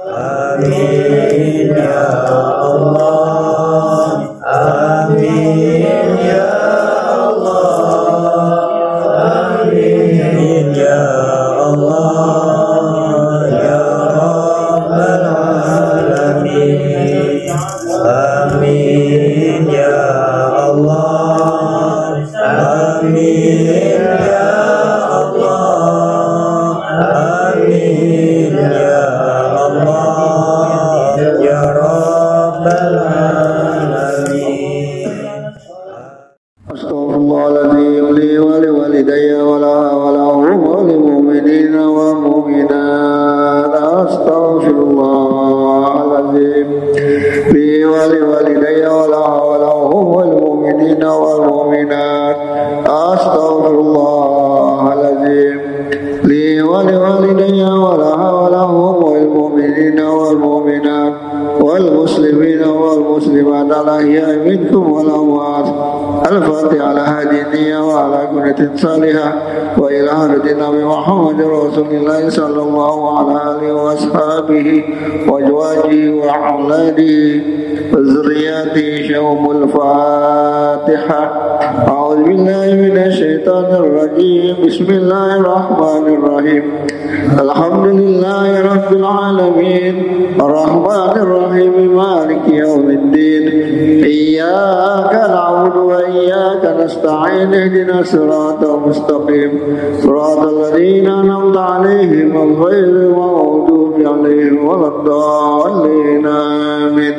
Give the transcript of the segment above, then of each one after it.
Amin ya Allah, amin ya Allah, amin ya Allah ya Rabbal Alamin. Amin ya Allah, amin ya Allah, amin ya Allah ya Rabbal Alamin. Astaghfirullahaladzim li wa li walidayya wa lahum wa lil mu'minina wal mu'minat. Astaghfirullahaladzim li wa li walidayya wa lahum wal mu'minina wal mu'minat. Astaghfirullahaladzim li wa li walidayya wa lahum wal mu'minina wal mu'minat wal muslimina wal muslimat al-ahya'i minkum wal amwat. Al-Fatihah ala hadiniya wa ala kunatin salihah wa ila hadati Nabi Muhammad Rasulullah sallallahu alaihi wa ashabihi wa jwajihi wa auladihi wa zurriyatihi syawmul Fatihah. A'udhu billahi minash shaitanir rajim. Bismillahirrahmanirrahim. Alhamdulillahi rabbil alamin arrahmanir rahim maliki yaumiddin. Iyyaka na'budu wa iyyaka nasta'in ihdinas siratal mustaqim siratal ladzina an'amta 'alaihim ghairil maghdubi 'alaihim waladdallin. Amin.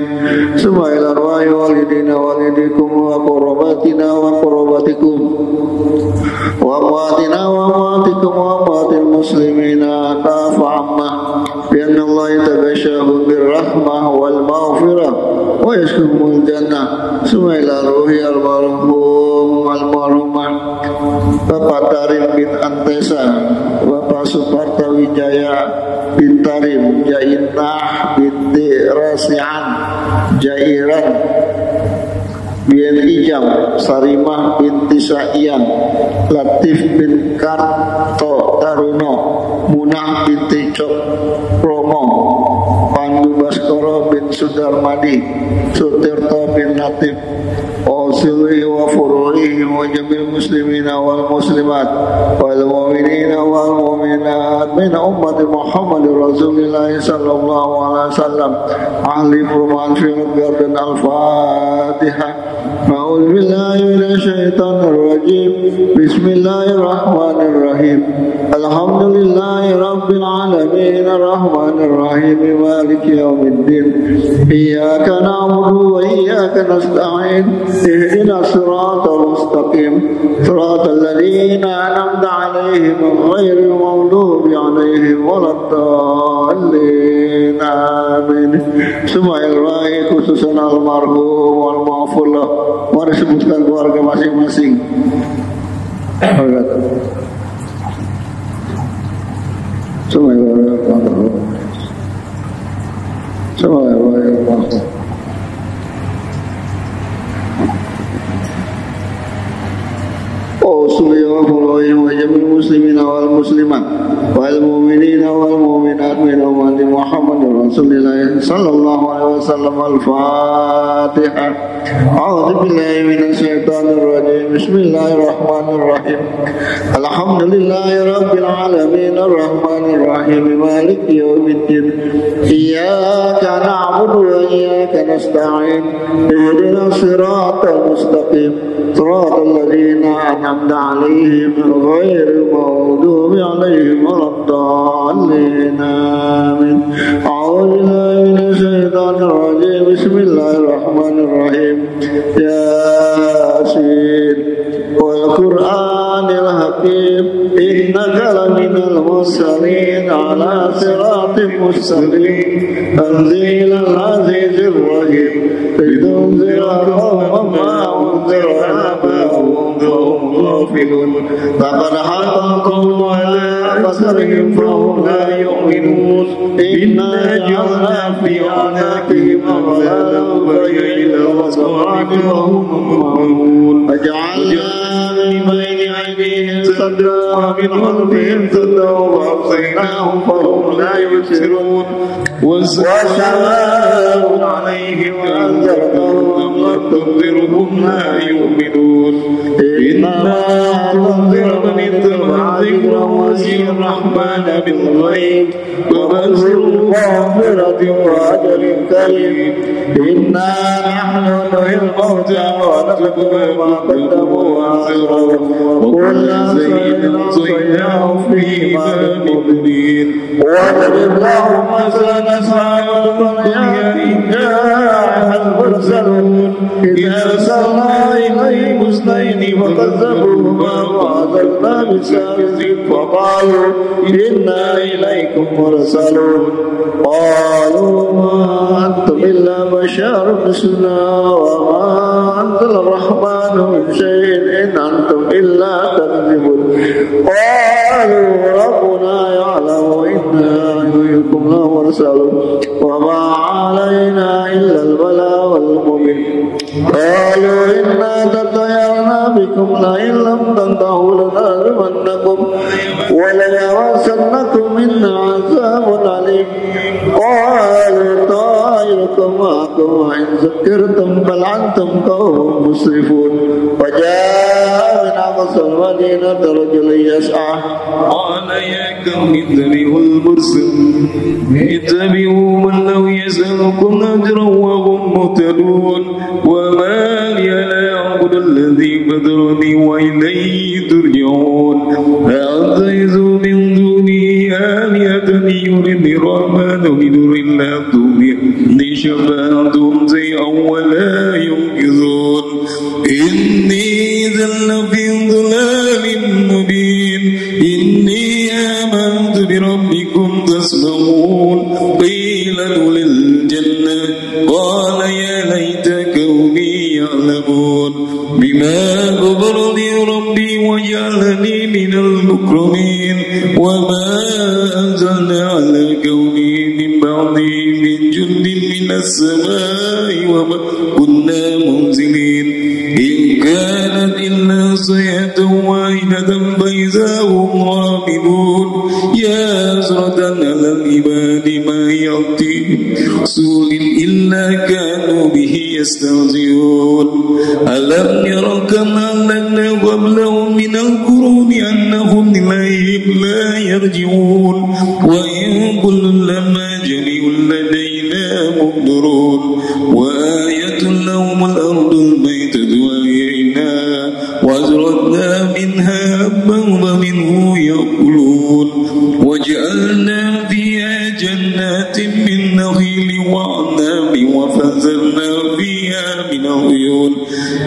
Summa ila arwahi walidina walidikum wa qurbatina wa qurbatikum wa amwatina wa amwatikum wa amwatil muslimina kafa amma bi anna Allah yatabashahu birrahmah wal maghfirah wa yashkumul jannah. Summa ila ruhi almarhum almarhumah Bapak Tarim bin Antesa, Bapak Suparta Wijaya bin Tarim, Jainah binti Rasi'an, Jairan bin Ijam, Sarimah binti Sa'ian, Latif bin Karto Taruno, Munah binti Cok Romo, Pandu Baskoro bin Sudarmadi, Sutirto bin Latif, Osili wa furuhi wa jamil muslimina wal muslimat wal mu'minina wal mu'minat min ummati Muhammad Rasulullah sallallahu alaihi wasallam. Ahli perumahan Field Garden. Al-Fatihah. A'udzu billahi minasy syaithanir rajim. Bismillahirrahmanirrahim. Alhamdulillahi rabbil alamin arrahmanir rahim maliki yaumiddin. Iyyaka na'budu wa iyyaka nasta'in. Ihdinas siratal mustaqim siratal ladzina an'amta 'alaihim ghairil maghdubi 'alaihim waladdallin. Amin. Sumail ra'i khususan almarhum wal maghfur lah. Mari sebutkan keluarga masing-masing. Sumail ra'i almarhum. Sumail ra'i almarhum. wa jamil muslimina wal muslimat wal mu'minina wal mu'minat min ummati Muhammad Rasulullah sallallahu alaihi wasallam. Al-Fatihah. A'udzu billahi minasy syaithanir rajim. Bismillahirrahmanirrahim. Alhamdulillahi rabbil alamin arrahmanir rahim maliki yaumiddin. Iyyaka na'budu wa iyyaka nasta'in. Ihdinas siratal mustaqim siratal ladzina an'amta 'alaihim ghairil maghdubi 'alaihim waladdallin. Amin. A'udzu billahi minasy syaithanir rajim. Bismillahirrahmanirrahim. Yasin wal Qur'anil hakim innaka laminal mursalin ala siratim mustaqim tanzilal azizir rahim lidunzira qawman ma unzira abahum ghafilun laqad haqqakum ala basarihim fahum la yu'minun inna ja'alna fi anaqihim aghlalan فإلى الأصوات وهم مأمون أجعلنا من بين أيديهم سدا ومن خلفهم سدا وأبصرناهم فهم لا يبصرون وسلام عليهم أنذرتهم لم تنذرهم لا يؤمنون إنا تنذر من اتبع ذكر وسير الرحمن بالغيب وبشر مغفرة وأجر كريم إنا نحن نحيي الموتى ونكتب ما قدموا وآخروا وكل شيء أحصيناه في إمام مبين واضرب لهم مثلا أصحاب القرية إذ جاءها المرسلون إذ أرسلنا إليهم اثنين فكذبوهما وعززنا بثالث فقالوا إنا إليكم مرسلون قالوا ما أنتم إلا بشر مثلنا وما أنزل الرحمن من شيء إن أنتم إلا تكذبون قالوا ربنا يعلم إنا إليكم لمرسلون وما علينا إلا البلاغ المبين قالوا إنا تطيرنا بكم لئن لم تنتهوا لنرجمنكم وليمسنكم منا عذاب أليم قالوا طائركم معكم وإن ذكرتم بل أنتم قوم مسرفون وجاء من أقصى المدينة رجل يسعى قال يا قوم اتبعوا المرسلين اتبعوا من لو يسألكم أجرا وهم مهتدون وما لي لا أعبد الذي فطرني وإليه ترجعون أأتخذ من دونه آلهة يردني الرحمن بدر لا تغني شفاعتهم شيئا ولا ينقذون إني إذا لفي ضلال مبين إني آمنت بربكم فاسمعون قيل ادخل الجنة قال يا ليت قومي يعلمون بما غفرني ربي وجعلني من المكرمين وما أنزلنا على قومي من بعدي من جند من السماء وما كنا منزلين إن كانت إلا صيحة واحدة فإذا هم غامضون يا حسرة على العباد ما يأتيهم رسول إلا كانوا به يستهزئون ألم يروا كما أهلكنا قبلهم من القرون أنهم إليهم لا يرجعون وإن كل لما جميع لدينا مبدرون وآية لهم الأرض الميتة وأحييناها وأزرعنا منها حبا ومنه يأكلون وجعلنا فيها جنات من نخيل وأعناب وفجرنا فيها من العيون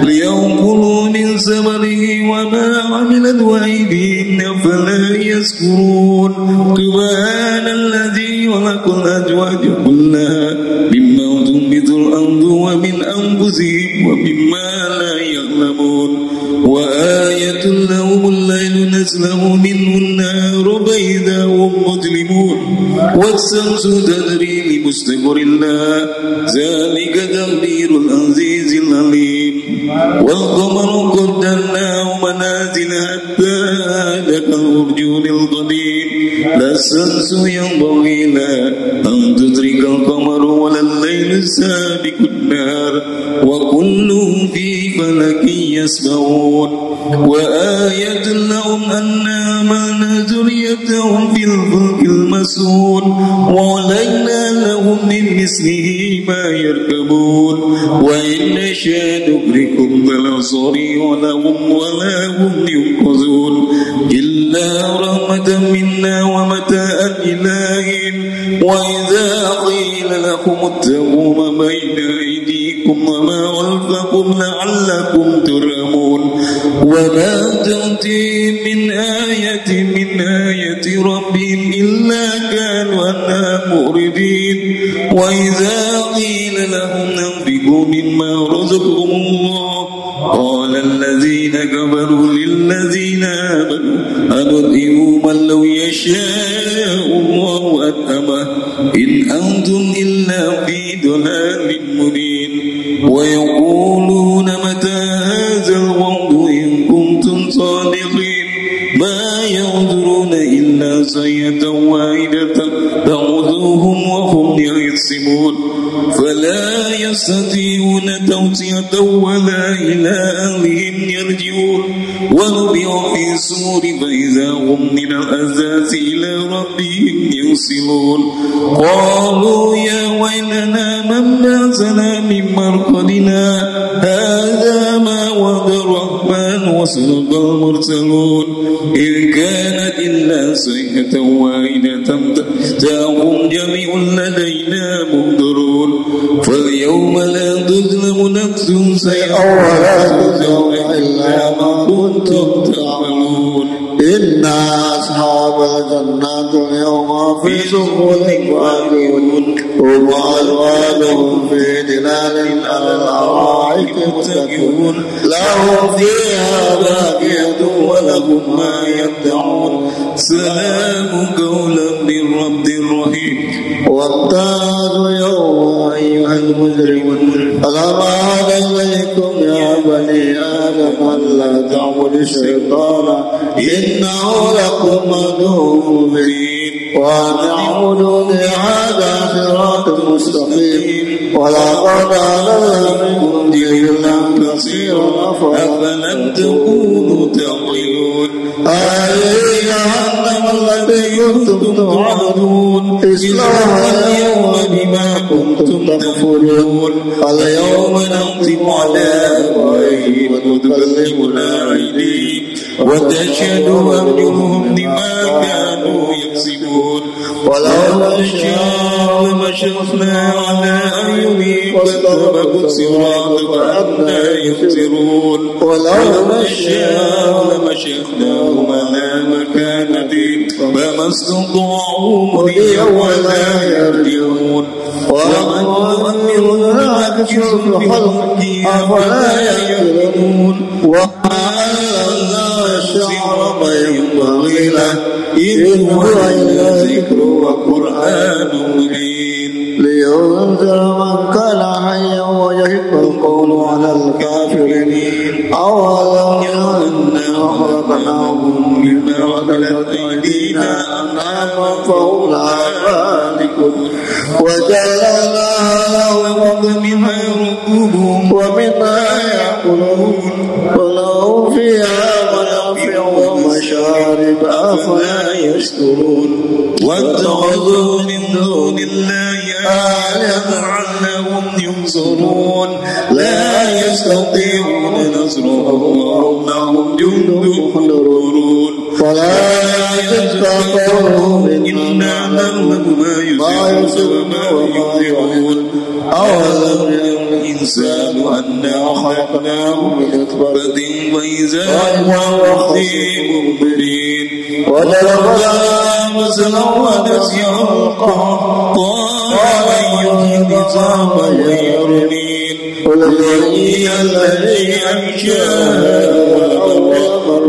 ليأكلوا من ثمره وما عملت أيديهم فلا يشكرون سبحان الذي خلق الأزواج كلها مما تنبت الأرض ومن أنفسهم ومما لا يعلمون وآية لهم الليل نسلم منه النهار بيضاء هم مظلمون والشمس تجري لمستقر لها ذلك تقدير العزيز العليم والقمر قدرناه منازل حتى عاد كالأرجون القديم لا الشمس ينبغي لها أن تدرك القمر ولا الليل سابق النهار وكل في فلك يسبحون وآية لهم أنا حملنا ذريتهم في الفلك المسحون وأعلنا لهم من مثله ما يركبون وإن نشاء نغرقهم بالأبصار ولا هم ينقذون إلا رحمة منا ومتاعا إلى حين وإذا قيل لكم اتقوا ما بين أيديكم وما خلفكم لعلكم ترحمون وما تأتي من آية ربهم إلا كانوا عنها معرضين وإذا قيل لهم أنفقوا مما رزقهم الله قال الذين كفروا للذين آمنوا أنطعم من لو يشاء الله أطعمه إن أنتم إلا في ضلال مبين ويقولون متى هذا الوعد إن كنتم صادقين يكسبون فلا يستطيعون توصية ولا إلى أهلهم يرجعون ونبع في الصور فإذا هم من الأزاز إلى ربهم ينسلون قالوا يا ويلنا من بعثنا من مرقدنا هذا ما وعد الرحمن وصدق المرسلون إن كانت إلا صيحة واحدة تأتيهم جميع لدينا مهدرون فاليوم لا تظلم نفس شيئا ولا تجزون إلا ما كنتم تعملون إن أصحاب الجنة اليوم في سرور فاكهون هم وأزواجهم في ظلال على الأرائك متكئون لهم فيها باقية ولهم ما يدعون سلام قولا من رب رحيم وامتازوا يوم أيها المجرمون ألم أعهد إليكم يا بني آدم ألا تعبدوا الشيطان إنه لكم عدو مبين وأن اعبدوني هذا صراط مستقيم ولقد أضل منكم جبلا كثيرا أفلم تكونوا تعقلون هذه جهنم التي كنتم توعدون اصلوها اليوم بما كنتم تكفرون اليوم نختم على أفواههم وتكلمنا أيديهم وتشهد أرجلهم بما كانوا يكسبون ولو نشاء لمشطنا على أعينهم فاستبقوا الصراط فأنى يبصرون ولو نشاء لمشطناهم على مكانتهم فما استطاعوا مضيا ولا يرجعون ومن يؤمر نعكسه في خلقه أفلا يعقلون وأنزلنا الشعر فينبغي له إن هو إلا ذكر وقرآن مبين لينذر من كان حيا ويحق القول على الكافرين أولم يروا أنا خلقناهم مما عملت أيدينا أنعاما فهم لها مالكون وجعلنا لهم منها ركوبهم ومنها يأكلون ولهم فيها منافع ومشارب أفلا يشكرون واتخذوا من دون الله آلهة لعلهم ينصرون لا يستطيعون نصرهم وهم لهم جند محضرون فلا يستطيعون إنا نعلم ما يسرون وما يعلنون أولم يرى الإنسان أنا خلقناه من نطفة فإذا هو خصيم مبين وضرب مثلا ونسي خلقه قال أيها النظام غيرني قل هي الذي أنشأها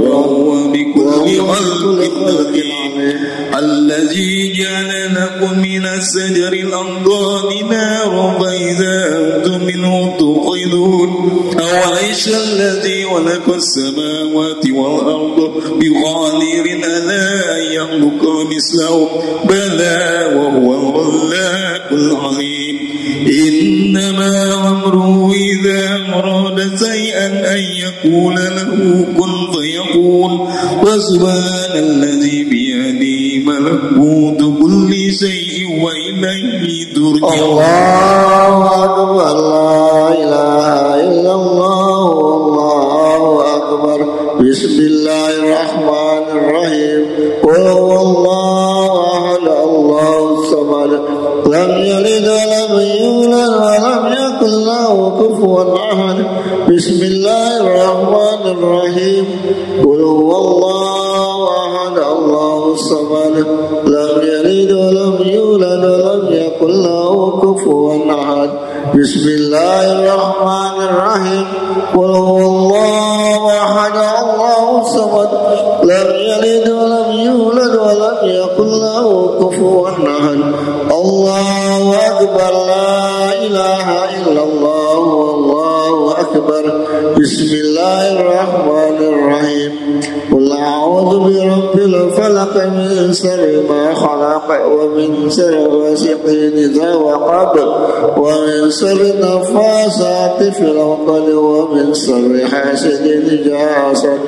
وهو بكل خلق عليم الذي جعل لكم من الشجر الأخضر نارا فإذا أنتم منه توقدون أوليس الذي خلق السماوات والأرض بقادر ألا يخلق مثلهم بلى وهو الخلاق العليم إنما أمره إذا أراد شيئا أن يقول له كن فيكون وسبحان الذي بيده ملكوت كل شيء وإليه ترجعون الله أكبر لا إله إلا الله والله أكبر بسم الله الرحمن الرحيم قل هو الله أحد الله الصمد لم يلد ولم يولد ولم يكن له كفوا أحد بسم الله الرحمن الرحيم قل هو الله أحد الله الصمد لم يلد ولم يولد ولم يكن له كفوا أحد بسم الله الرحمن الرحيم قل هو الله أحد الله الصمد لم يلد ولم يولد ولم يكن له كفوا أحد الله أكبر لا إله إلا الله والله أكبر Bismillahirrahmanirrahim. Qul a'udzu birabbil falaq min syarri ma khalaq wa min syarri ghasiqin idza waqab wa min syarri naffasati fil 'uqad wa min syarri hasidin idza hasad.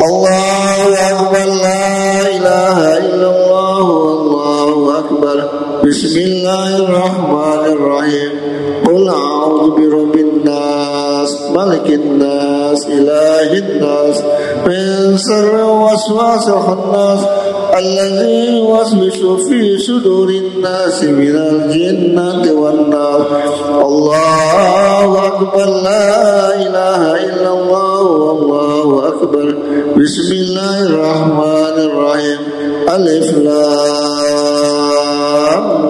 Allahu akbar, la ilaha illallah, Allahu akbar. Bismillahirrahmanirrahim. Qul a'udzu birabbin nas, malikin nas, ilahin nas, min syarri waswasil khannas, alladzi yuwaswisu fi sudurin nas minal jinnati wan nas. Allahu akbar, la ilaha illallah, Allahu akbar. Bismillahirrahmanirrahim. Alif lam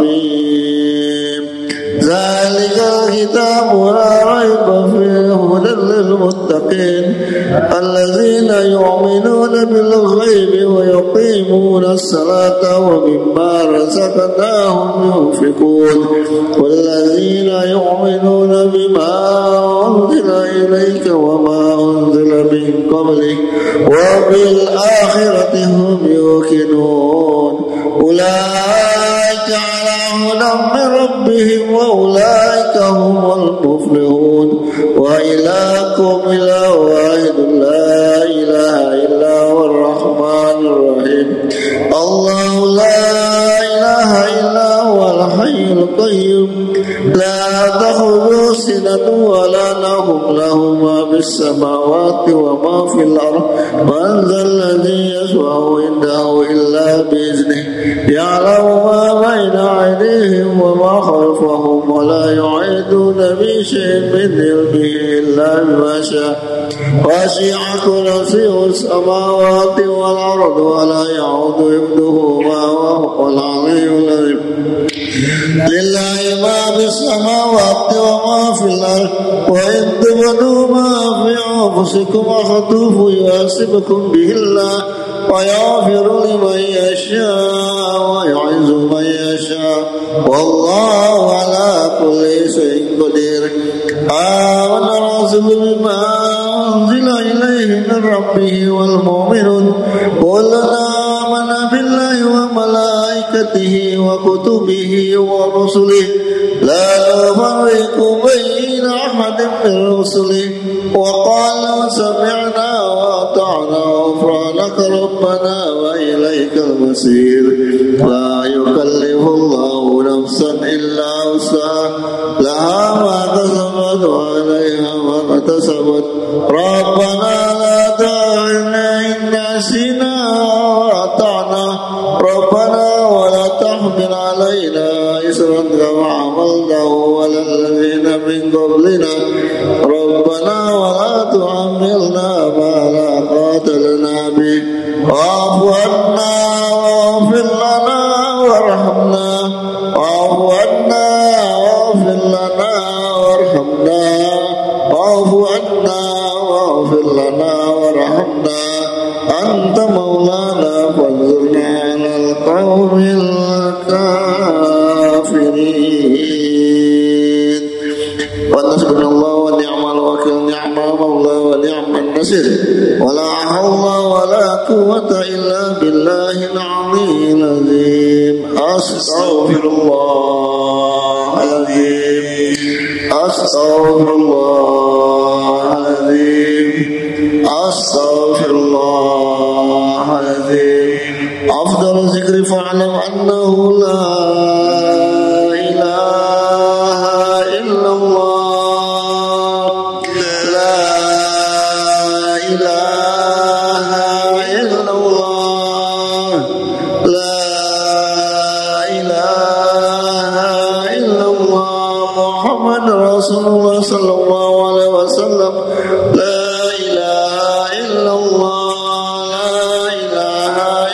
mim. Zalikal kitabu la raiba fihi hudan lil muttaqin alladzina yu'minuna bil ghaibi wa yuqimuna as-salata wa mimma razaqnahum yunfiqun walladzina yu'minuna bima unzila ilayka wa ma unzila min qablik wa bil akhirati hum yuqinun ulaika ala hudan min rabbihim wa ulaika humul muflihun wa ilahukum ilahun wahidun la ilaha illa huwar rahmanir rahim. Allahu la ilaha illa huwal hayyul qayyum la ta'khudhuhu sinatun wa la nawm lahu ma fis samawati wa ma fil ardh man dhal ladzi yashfa'u indahu illa bi idhnihi ya'lamu ma bayna aydihim wa ma khalfahum wa la yu'iduna bi shay'in min ilmihi illa bima sha'a wasi'a kursiyuhu as-samawati wal ardh wa la ya'udu hifdhuhuma wa huwal 'aliyyul 'azim. Lillahi ma fis samawati wa ma fil ardh wa in tubdu ma fi anfusikum akhtufu yuhasibukum bihi Allah wa yaghfiru liman yasha wa yu'izzu man yasha wallahu ala kulli shay'in qadir. Amana rasulu bima unzila ilayhi min rabbih wal mu'minun kullun amana billahi wa malaikatihi wa kutubihi wa rusulihi la nufarriqu baina ahadin min rusulihi wa qalu sami'na wa ata'na ghufranaka rabbana wa ilaykal masir. La yukallifu Allahu nafsan illa wus'aha laha ma kasabat wa 'alayha ma iktasabat. Rabbana la tu'akhidhna in nasina wa ata'na rabbana wa la tahmil 'alaina isran kama 'amaltahu 'alal ladzina min qablina rabbana wa la tu'ammilna ma la taqata lana bih wa'fu 'anna waghfir lana warhamna wa'fu 'anna waghfir lana warhamna wa'fu 'anna waghfir lana warhamna anta maulana fanzurna 'alal qawmil kafirin. Wa hasbunallahu wa ni'mal wakil, ni'mal maula wa ni'man nasir. Wa la hawla wa la quwwata illa billahil 'aliyyil 'azim. Astaghfirullahaladzim, astaghfirullahaladzim, astaghfirullahaladzim. Afdalu zikri fa'lam annahu la ilaha illallah, la ilaha illallah, la ilaha illallah. Muhammad Rasulullah sallallahu alaihi wasallam. La ilaha illallah, la ilaha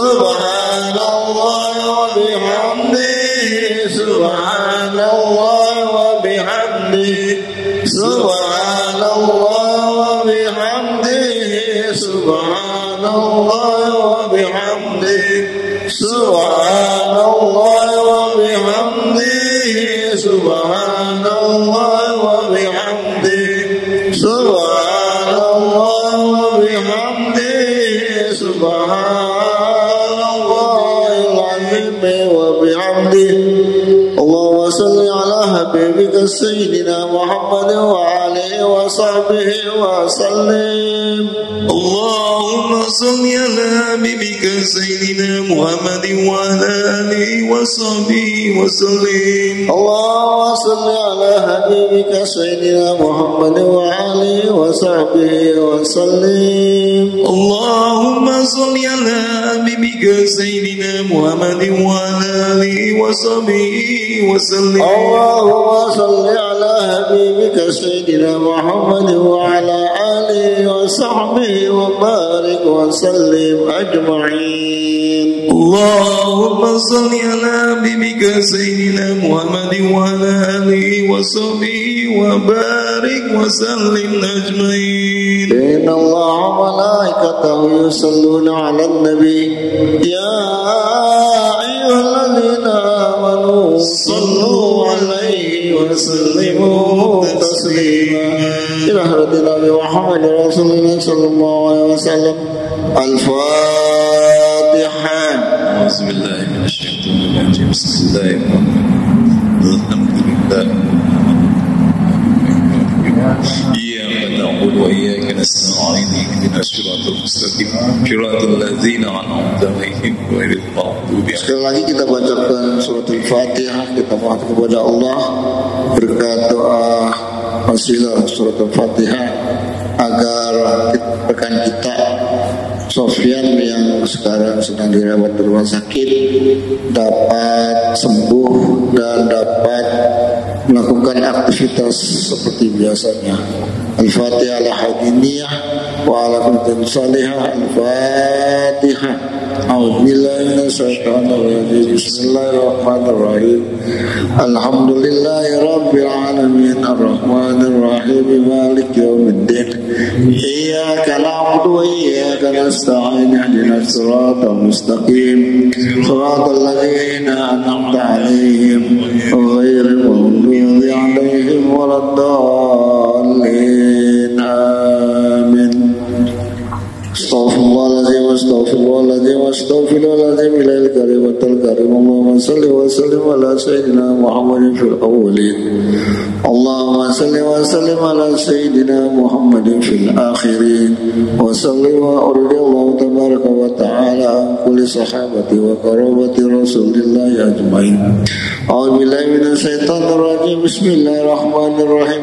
Subhanallah wa bihamdihi. Subhanallah wa bihamdihi. Subhanallah wa bihamdihi. Subhanallah wa bihamdihi. Subhanallah wa bihamdihi. Subhanallah wa bihamdihi. Subhanallah wa bihamdihi. Subhanallahil azim wa bihamdihi. Allahumma salli ala habibika sayyidina Muhammad wa alihi wa sahbihi wa sallim. Allahumma salli ala habibika sayyidina Muhammad wa ala alihi wa sahbihi wa sallim. Allahumma salli ala habibika sayyidina Muhammad wa alihi wa sahbihi wa sallim. Allahumma salli ala habibika sayyidina Muhammad wa ala alihi wa sahbihi wa sallim. Allahumma salli ala habibika sayyidina Muhammad wa ala alihi wa sahbihi wa barik wa sallim ajma'in. Allahumma salli ala habibika sayyidina Muhammad wa ala alihi wa sahbihi wa barik wa sallim ajma'in. Inna Allaha wa malaikatahu yusalluna 'alan nabi ya ayyuhalladzina amanu sallu 'alaihi wa sallimu taslima. Ila hadratin Nabi Muhammad Rasulullah sallallahu alaihi wasallam. Al-Fatihah. Auzubillahi minasyaitonir rajim. Bismillahirrahmanirrahim. Alhamdulillah. Iyyaka na'budu wa iyyaka nasta'in. Ihdinas siratal mustaqim. Siratal ladzina an'amta 'alaihim ghairil maghdubi 'alaihim. Sekali lagi kita bacakan surat Al-Fatihah. Kita mohon kepada Allah berkat doa wasilah surat Al-Fatihah agar rekan kita Sofyan yang sekarang sedang dirawat di rumah sakit dapat sembuh dan dapat melakukan aktivitas seperti biasanya. Al-Fatihah ala hadiniyah wa ala kuntin salihah. Al-Fatihah. A'udzubillahi minasyaitonir rajim. Bismillahirrahmanirrahim. Alhamdulillahi rabbil alamin arrahmanir rahim maliki yaumiddin. Iyyaka na'budu wa iyyaka nasta'in. Ihdinas siratal mustaqim. Siratal ladzina an'amta 'alaihim ghairil maghdubi 'alaihim waladdallin. Amin. Astaghfirullahaladzim, astaghfirullahaladzim, astaghfirullahaladzim. Ilahil karimatul karim. Allahumma salli wa sallim ala sayyidina Muhammadin fil awwalin. Allahumma salli wa sallim ala sayyidina Muhammadin fil akhirin. Wa salli wa urdillahu tabaraka wa ta'ala an kulli sahabati wa karabati rasulillahi ajma'in. A'udzubillahi minasyaitonir rajim. Bismillahirrahmanirrahim.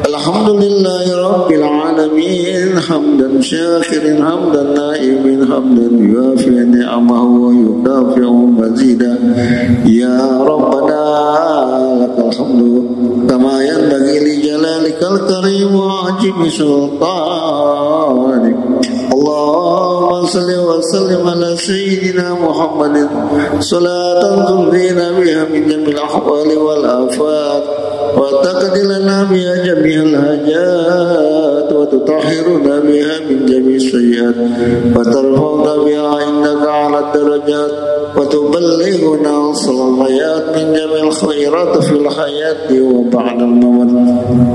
Alhamdulillahi rabbil alamin. Hamdan syakirin hamdan naimin hamdan yuafi ni'amahu wa yukafi'u mazida. Ya Rabbana lakal hamdu kama yanbaghi li jalalikal karim wa ajmi sultanik. Allahumma salli wa sallim ala sayyidina Muhammadin salatan tunzina biha min jamil ahwali wal afat wa taqdilana biha jami'al hajat wa tutahhiruna biha min jami'is sayyiat wa tarfa'una biha indaka 'ala darajat wa tuballighuna salayat min jami'il khairat fil hayati wa ba'da al-mamat.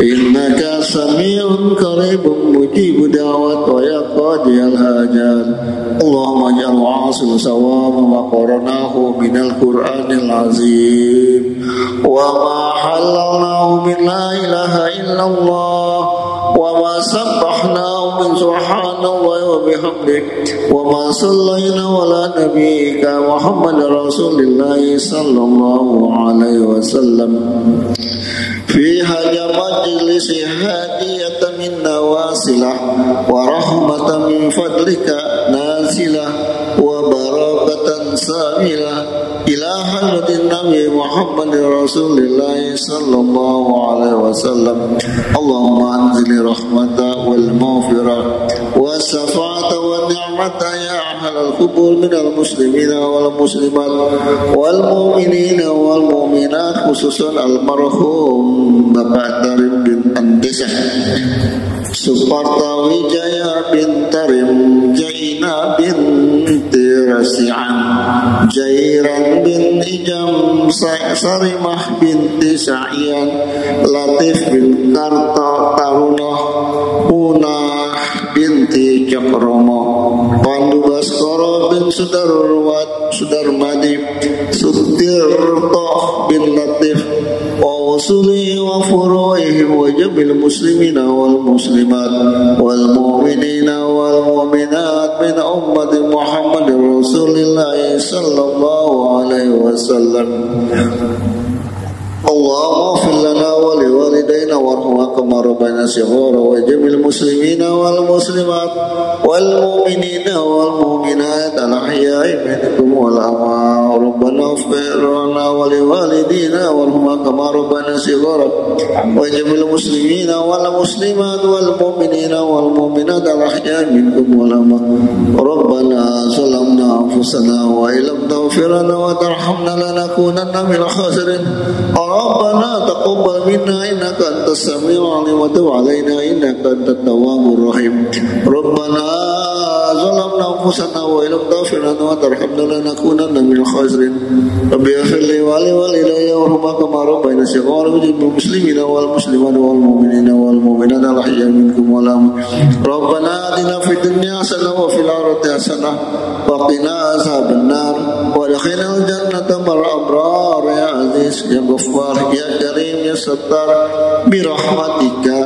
Innaka sami'un qaribun mujibud da'wat wa yaqdi al-hajat. Allahumma ja'al wa'asul sawab ma qaranahu minal Qur'anil azim wa ma halalnahu min la ilaha illallah wa ma sabbahnahu min subhanallah wa bihamdik wa ma sallayna ala nabiyyika Muhammad Rasulillah sallallahu alaihi wasallam fi haja majlis hadiyatan min nawasilah wa rahmatan min fadlika nazilah wa barakatan samilah ila hadratin Nabi Muhammad Rasulillah sallallahu alaihi wasallam. Allahumma anzil rahmata wal maghfirah wa safata wa ni'mah rahmata ya ahlal qubur minal muslimina wal muslimat wal mu'minina wal mu'minat, khususan almarhum Bapak Tarim bin Andesah, Suparta Wijaya bin Tarim, Jaina binti Rasi'an, Jairan bin Ijam, Sarimah binti Sa'yan, Latif bin Karta Tarunah, Punah binti Cakromo, Pandu Baskoro bin Sudarmadi, Sutirtoh bin Latif, wa usuli wa furu'ihim wa jabil muslimina wal muslimat wal mu'minina wal mu'minat min ummati Muhammadin Rasulillah sallallahu alaihi wasallam. Allahumma ighfir lana wa li walidayna warhamna kama rabbayana shighara wa jamil muslimina wal muslimat wal mu'minina wal mu'minat al ahya'i minkum wal amwat. Rabbana ighfir lana wa li walidayna warhamna kama rabbayana shighara wa jamil muslimina wal muslimat wal mu'minina wal mu'minat al ahya'i minkum wal amwat. Rabbana zalamna anfusana wa illam taghfir lana wa tarhamna lanakunanna minal khasirin. Rabbana taqabbal minna innaka antas samiul alim wa tub alaina innaka antat tawwabur rahim. Rabbana zalamna anfusana wa illam taghfir lana wa tarhamna lanakunanna minal khasirin. Rabbi ighfir li wa li walidayya warhamna kama rabbayana shighara wa lil muslimina wal muslimat wal mu'minina wal mu'minat al ahya'i minkum wal amwat. Rabbana atina fid dunya hasanah wa fil akhirati hasanah wa qina azaban nar wa adkhilna jannata ma'al abrar ya aziz ya ghaffar ya karim ya sattar birahmatika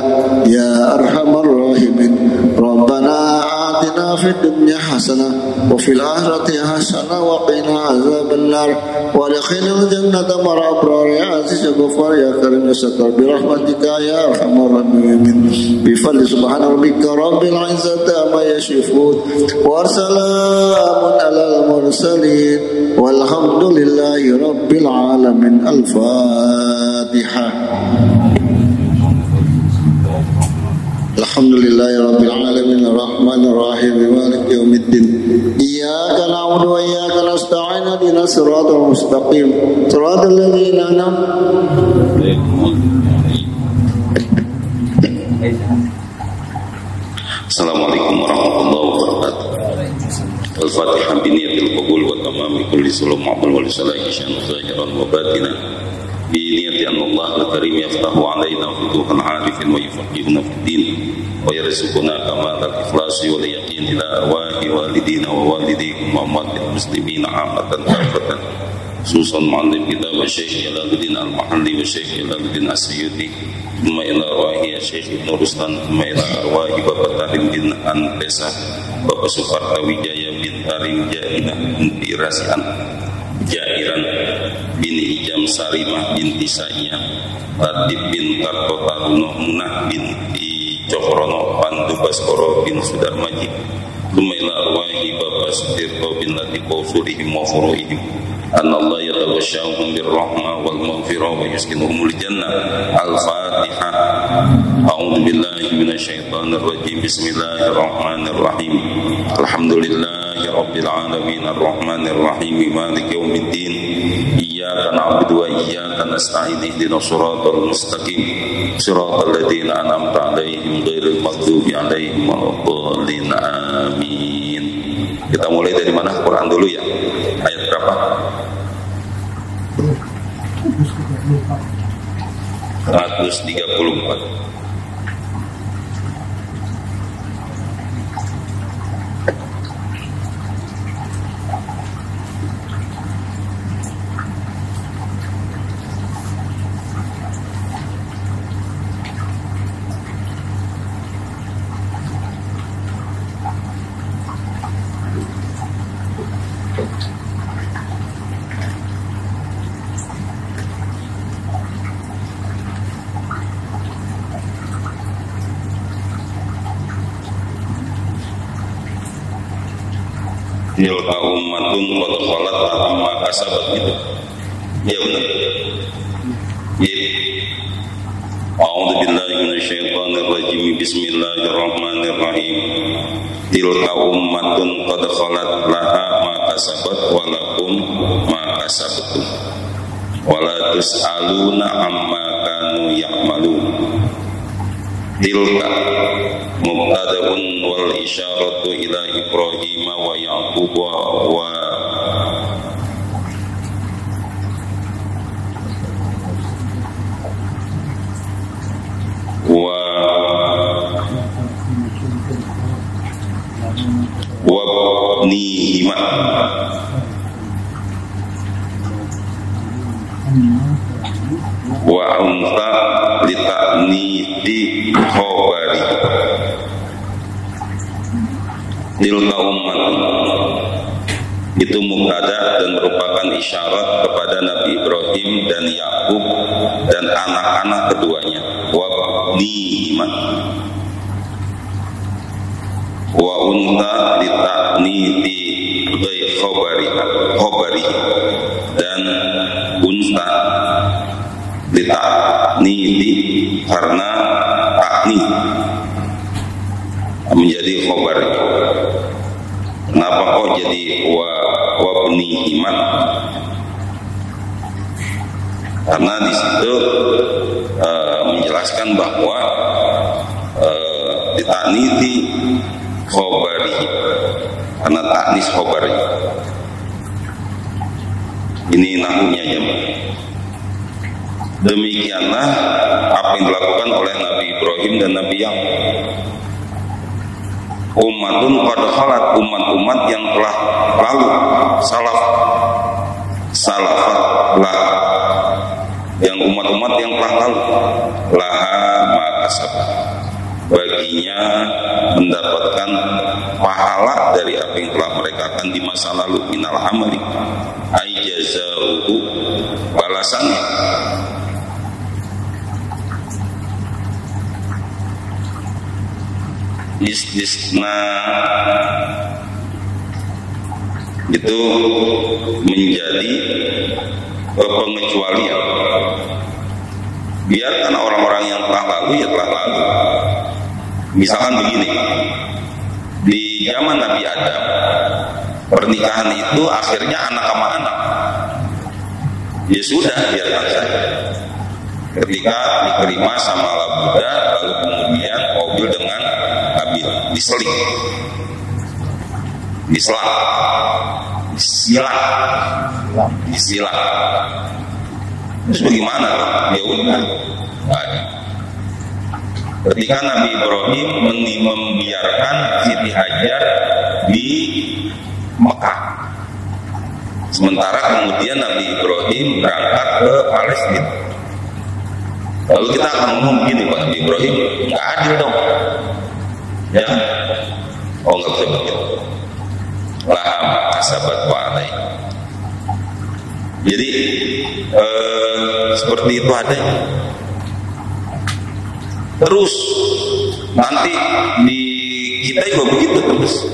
ya arhamar rahimin. Rabbana atina fid dunya hasanah wa fil akhirati hasanah wa qina azaban nar wa adkhilna jannata ma'al abrar ya aziz ya ghaffar ya karim ya sattar birahmatika ya arhamar rahimin. Bi fadli subhana rabbika rabbil izzati amma yasifun wa salamun alal mursalin walhamdulillahi rabbil alamin. Al-Fatihah. Alhamdulillahi rabbil alamin arrahmanir rahim maliki yaumiddin. Iyyaka na'budu wa iyyaka nasta'in ihdinas siratal mustaqim siratal ladzina an'amta. Assalamualaikum warahmatullahi wabarakatuh. Al-Fatihah biniyatil qabul wa tamami kulli sulam amal wa lisalahi syanu zahiran wa batinan biniyati Allah al-karim yaftahu alaina futuhan arifin wa yufaqihuna fid din wa yarzuquna kamal al-ikhlasi wal yaqin ila arwahi walidina wa walidikum wa ummatil muslimin amatan kafatan khususan ma'alim kita wa Syekh Jalaluddin Al-Mahalli wa Syekh Jalaluddin As-Suyuti thumma ila arwahi Syekh Ibnu Ruslan thumma ila arwahi Bapak Tarim bin Andesah Bapak Suparta Wijaya bin Tarim Jainah binti Rasi'an Jairan bin Ijam Sarimah binti Sa'iyah Latif bin Karto Taruno Munah binti Cokrono Pandu Baskoro bin Sudarmaji thumma ila arwahi Bapak Sutirto bin Latif Surihim wa furu'ihim anna Allah yatawashshahum birrahmah wal maghfirah wa yuskinuhumul jannah. Al-Fatihah. A'udzu billahi minasyaitonir rajim. Bismillahirrahmanirrahim. Alhamdulillahi rabbil alamin arrahmanir rahim maliki yaumiddin. Iyyaka na'budu wa iyyaka nasta'in ihdinas siratal mustaqim siratal ladzina an'amta 'alaihim ghairil maghdubi 'alaihim waladdallin. Amin. Kita mulai dari mana? Quran dulu ya. Ayat berapa? 134. Tilka ummatun qad khalat laha ma kasabat gitu. Ya benar. Ya. A'udzu billahi minasyaitonir rajim. Bismillahirrahmanirrahim. Tilka ummatun qad khalat laha ma kasabat wa lakum ma kasabtum wa la tus'aluna amma kanu ya'malun. Tilka mubtada'un wal isyaratu ila Ibrahim wa Yaqub wa nihima wa anta lita'nidi khobari. Tilka ummat itu mubtada dan merupakan isyarat kepada Nabi Ibrahim dan Yakub dan anak-anak keduanya. Wa nihima wa unta lita'nidi khobari dan unta lita'nidi karena ta'ni menjadi khobar. Kenapa kok jadi wa benihimat? Karena di situ menjelaskan bahwa lita'nidi khobari karena taknis khobari. Ini nahunya ya. Demikianlah apa yang dilakukan oleh Nabi Ibrahim dan Nabi Yakub. Ummatun qad khalat, umat-umat yang telah lalu, salaflah, yang umat-umat yang telah lalu, laha ma kasabat, baginya mendapatkan pahala dari apa yang telah mereka lakukan di masa lalu, minal amali ai jazaa'uhu, balasannya. Istisna itu menjadi pengecualian. Biarkan orang-orang yang telah lalu ya telah lalu. Misalkan begini, di zaman Nabi Adam pernikahan itu akhirnya anak sama anak. Ya sudah, biarkan saja. Ketika diterima sama Labuda, lalu kemudian Qabil dengan Habil diseling, disilang. Terus bagaimana? Ya udah. Ketika Nabi Ibrahim membiarkan Siti Hajar di Mekah, sementara kemudian Nabi Ibrahim berangkat ke Palestina. Lalu kita akan ngomong gini, Pak Nabi Ibrahim nggak adil dong, ya? Oh, nggak bisa begitu. Laha kasabat wa alai. Jadi seperti itu adanya. Terus nanti di kita juga begitu terus.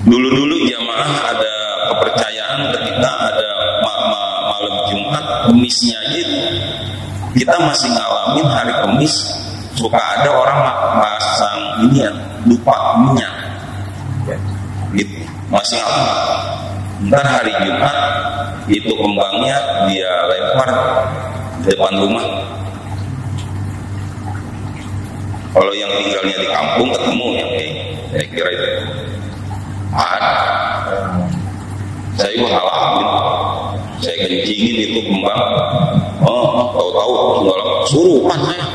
Dulu jamaah ada kepercayaan ketika ada malam Jumat, kemisnya gitu. Kita masih ngalamin hari Kemis suka ada orang masang ini ya, lupa minyak. Gitu. Masih ngalamin. Ntar hari Jumat itu kembangnya dia lempar di depan rumah. Kalau yang tinggalnya di kampung ketemu yang saya kira itu ada. Saya juga ngalamin. Saya kencingin itu kembang. Tahu-tahu suruhan saya.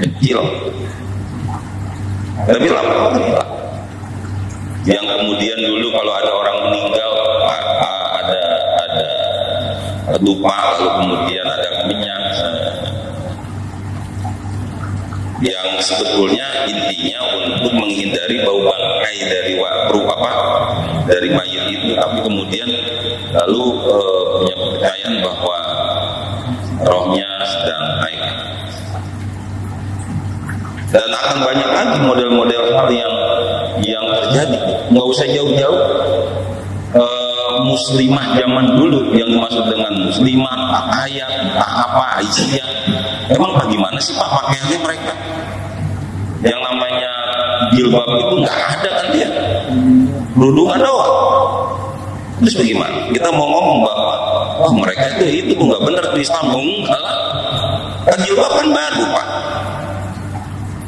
Kecil. Tapi lama. Yang kemudian dulu kalau ada orang meninggal ada lupa, lalu kemudian ada minyak. Yang sebetulnya intinya untuk menghindari bau bangkai dari mayat itu, tapi kemudian lalu punya kepercayaan bahwa rohnya sedang naik. Dan akan banyak lagi model-model hal yang terjadi. Nggak usah jauh-jauh. muslimah zaman dulu, yang dimaksud dengan muslimah pakaian entah apa isinya. Emang bagaimana sih Pak pakaiannya mereka? Yang namanya jilbab itu nggak ada kan dia, kerudungan doang. Terus bagaimana? Kita mau ngomong bahwa mereka itu nggak benar tuh Islam, enggak lah. Kan jilbab kan baru Pak.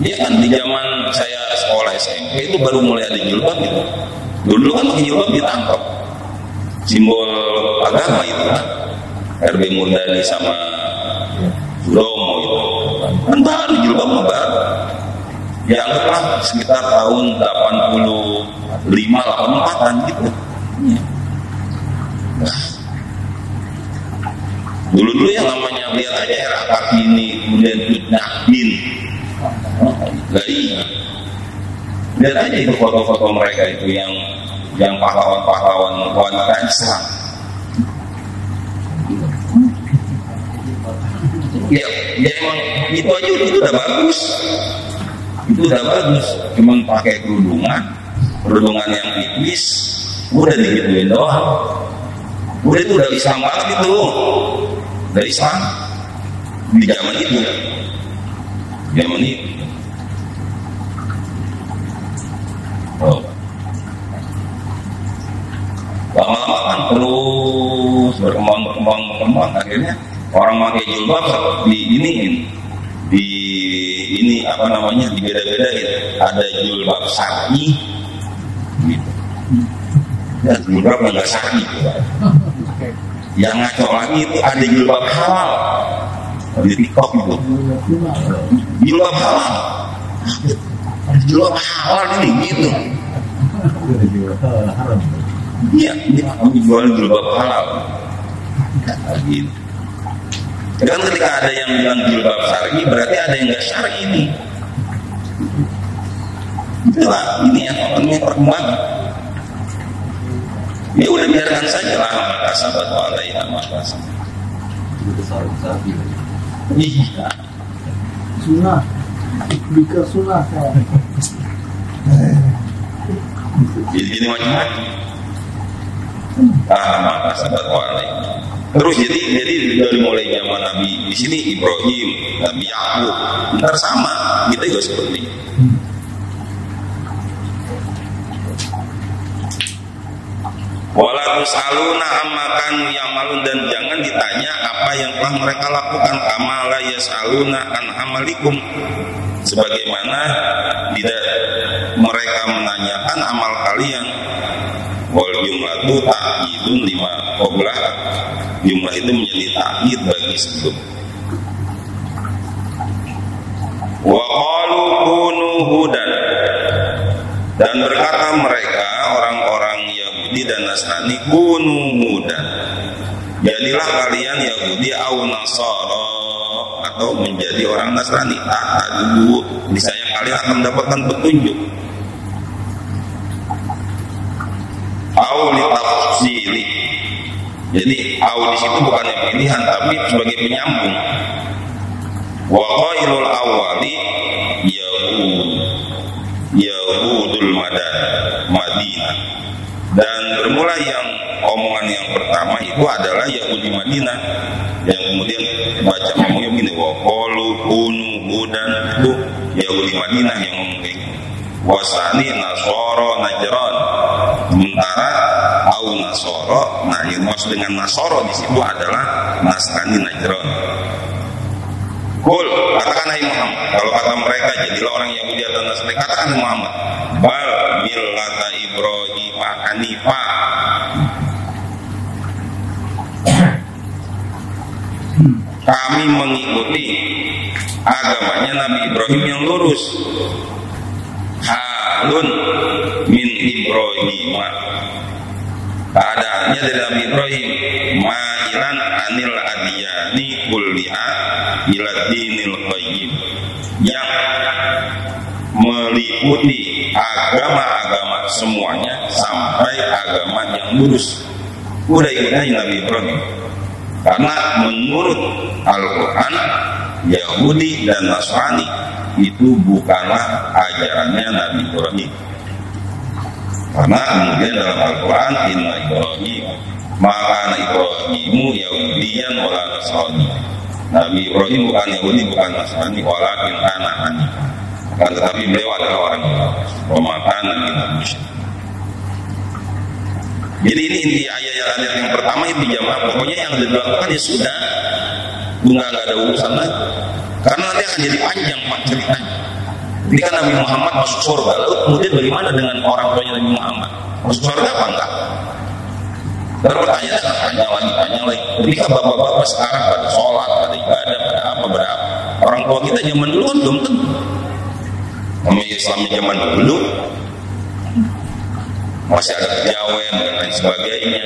Ya kan di zaman saya sekolah SMP itu baru mulai ada jilbab gitu. Dulu kan pakai jilbab ditangkap. Simbol agama itu kan. RB Murdani sama Bromo itu. Kan baru jilbab baru. Ya anggaplah sekitar tahun 85-84an gitu. Nah, dulu yang namanya lihat aja era Kartini, kemudian Nyahdin, lihat aja itu foto-foto mereka itu yang pahlawan-pahlawan wanita Islam. Ya emang itu aja itu udah bagus. Itu udah bagus, cuman pakai kerudungan yang tipis, udah digituin doang. Udah itu udah Islam banget itu, udah Islam di zaman itu, Oh. Lama-lama kan terus berkembang, akhirnya orang pakai jilbab di apa namanya, dibeda-bedain. Ada jilbab syar'i gitu. Dan jilbab yang enggak syar'i gitu. Yang ngaco lagi itu ada jilbab halal. Di TikTok itu. Jilbab halal. Jilbab halal ini gitu. Iya, kami jual jilbab halal. Gitu. Dan ketika ada yang bilang jilbab syar'i, berarti ada yang nggak syar'i ini. Itulah ini yang namanya perkembangan. Ya udah biarkan saja lah, maka sahabat walaiha maka sahabat. Iya. Sunnah, bika sunnah. Jadi macam-macam. Maka sahabat walaiha. Terus jadi dari mulai zaman Nabi di sini Ibrahim, Nabi Yakub, ntar sama kita juga seperti ini. Wala tusaluna amma kanu ya'malun, dan jangan ditanya apa yang telah mereka lakukan. Kama la yasaluna an amalikum, sebagaimana tidak mereka menanyakan amal kalian. Wal jumlatu ta'yidun lima qablah, jumlah itu menjadi ta'yid bagi sebelum. Wa qalu kunu hudan, dan berkata mereka orang-orang Yahudi dan Nasrani, kunu hudan, jadilah kalian Yahudi au Nasara, atau menjadi orang Nasrani, tahtadu, niscaya kalian akan mendapatkan petunjuk. Au litafsili, jadi au di situ bukannya pilihan tapi sebagai penyambung. Wa qailul awwali Yahudul Madinah, dan bermula yang omongan yang pertama itu adalah Yahudi Madinah, yang kemudian baca ngomongnya begini, wa qalu kunu hudan, itu Yahudi Madinah yang ngomong kayak gitu. Wasani Nasoro Najran, sementara au Nasoro, nah yang maksud dengan Nasoro di situ adalah Nasrani Najran. Kul, katakan hai Muhammad, kalau kata mereka jadilah orang Yahudi atau Nasrani, katakan Muhammad, bal millata Ibrahim hanifah, kami mengikuti agamanya Nabi Ibrahim yang lurus. Halun min Ibrahim, keadaannya dari Nabi Ibrahim, ma'ilan anil adiyani kulliha ila dinil qayyim, yang meliputi agama-agama semuanya sampai agama yang lurus. Udah ikut aja Nabi Ibrahim, karena menurut Al-Quran Yahudi dan Nasrani itu bukanlah ajarannya Nabi Ibrahim. Karena kemudian dalam Al-Quran inna Ibrahim maka Ibrahimu Yahudiyan wala Nasrani. Nabi Ibrahim bukan Yahudi, bukan Nasrani, walakin kana hanifan. Akan tetapi beliau adalah orang pemakan minal musyrikin. Jadi ini inti ayat yang pertama itu jamaah. Pokoknya yang dilakukan ya sudah, nggak ada urusan lagi. Karena nanti akan jadi panjang pak ceritanya. Ketika Nabi Muhammad masuk surga, lalu kemudian bagaimana dengan orang tuanya Nabi Muhammad? Masuk surga apa enggak? Dan pertanyaan panjang lagi. Ketika bapak-bapak sekarang pada sholat, pada ibadah, pada apa berapa? Orang tua kita zaman dulu kan belum tentu. Namanya Islam zaman dulu masih ada kejawen dan lain sebagainya.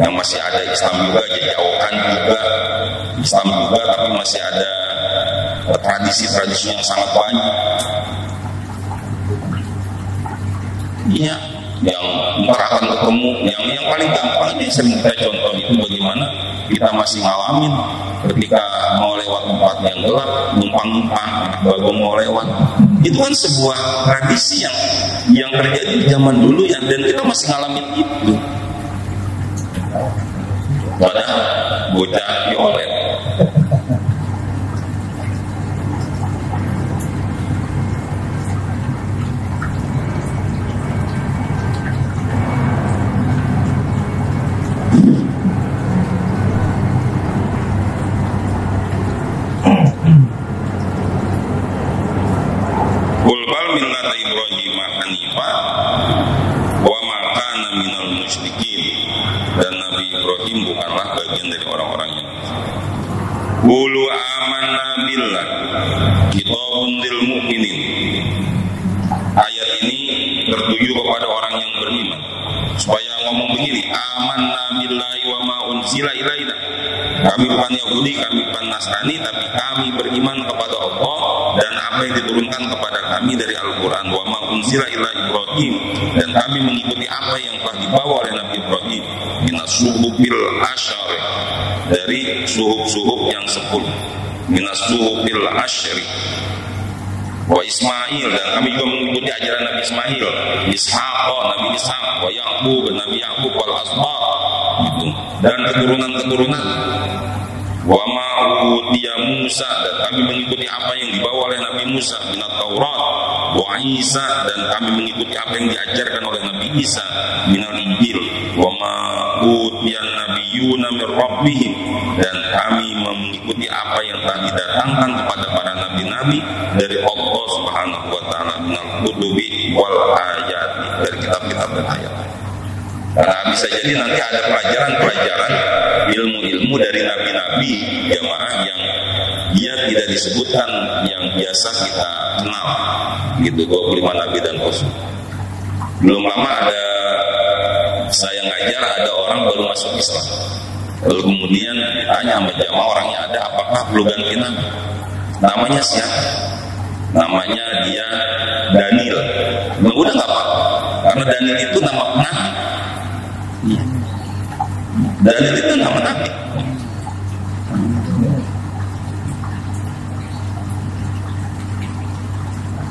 Yang masih ada Islam juga, jauhan juga Islam juga, tapi masih ada tradisi-tradisi yang sangat banyak. Iya, yang ntar akan ketemu yang paling gampang ini sering kita contoh itu bagaimana kita masih ngalamin ketika mau lewat tempat yang gelap, numpang-numpang baru mau lewat. Itu kan sebuah tradisi yang terjadi di zaman dulu ya, dan kita masih ngalamin itu. Padahal bocah violet. Qul millata Ibrahim hanifa wa ma kana minal musyrikin. Dan Nabi Ibrahim bukanlah bagian dari orang-orang yang qulu amanna billah kitabun lil mu'minin. Ayat ini tertuju kepada orang yang beriman supaya ngomong begini, amanna billahi wa ma unzila ilaina. Kami bukan Yahudi, kami bukan Nasrani, tapi kami beriman kepada Allah dan apa yang diturunkan kepada kami dari Al-Quran. Wa ma unzila ila Ibrahim, dan kami mengikuti apa yang telah dibawa oleh Nabi Ibrahim minas suhubil asyari, dari suhub-suhub yang 10, minas suhubil asyari wa Ismail, dan kami juga mengikuti ajaran Nabi Ismail, Ishaq, Nabi Ishaq, wa Yaqub, Nabi Yaqub, wal asbaq, gitu. Dan keturunan-keturunan. Wa ma'utiya Musa, dan kami mengikuti apa yang dibawa oleh Nabi Musa minat Taurat, wa Isa, dan kami mengikuti apa yang diajarkan oleh Nabi Isa minal Injil, wa ma'utiya nabiyuna min rabbihim, dan kami mengikuti apa yang telah didatangkan kepada para nabi-nabi dari Allah Subhanahu wa taala minal kutubi wal ayat, dari kitab-kitab dan ayat. Karena bisa jadi nanti ada pelajaran-pelajaran ilmu-ilmu dari nabi-nabi jamaah yang dia tidak disebutkan yang biasa kita kenal gitu, 25 nabi dan rasul. Belum lama ada saya ngajar, ada orang baru masuk Islam, lalu kemudian ditanya sama jamaah orangnya ada, apakah perlu ganti nama? Namanya siapa? Namanya dia Daniel. Udah nggak apa-apa, karena Daniel itu nama nabi. Daniel itu nama nabi.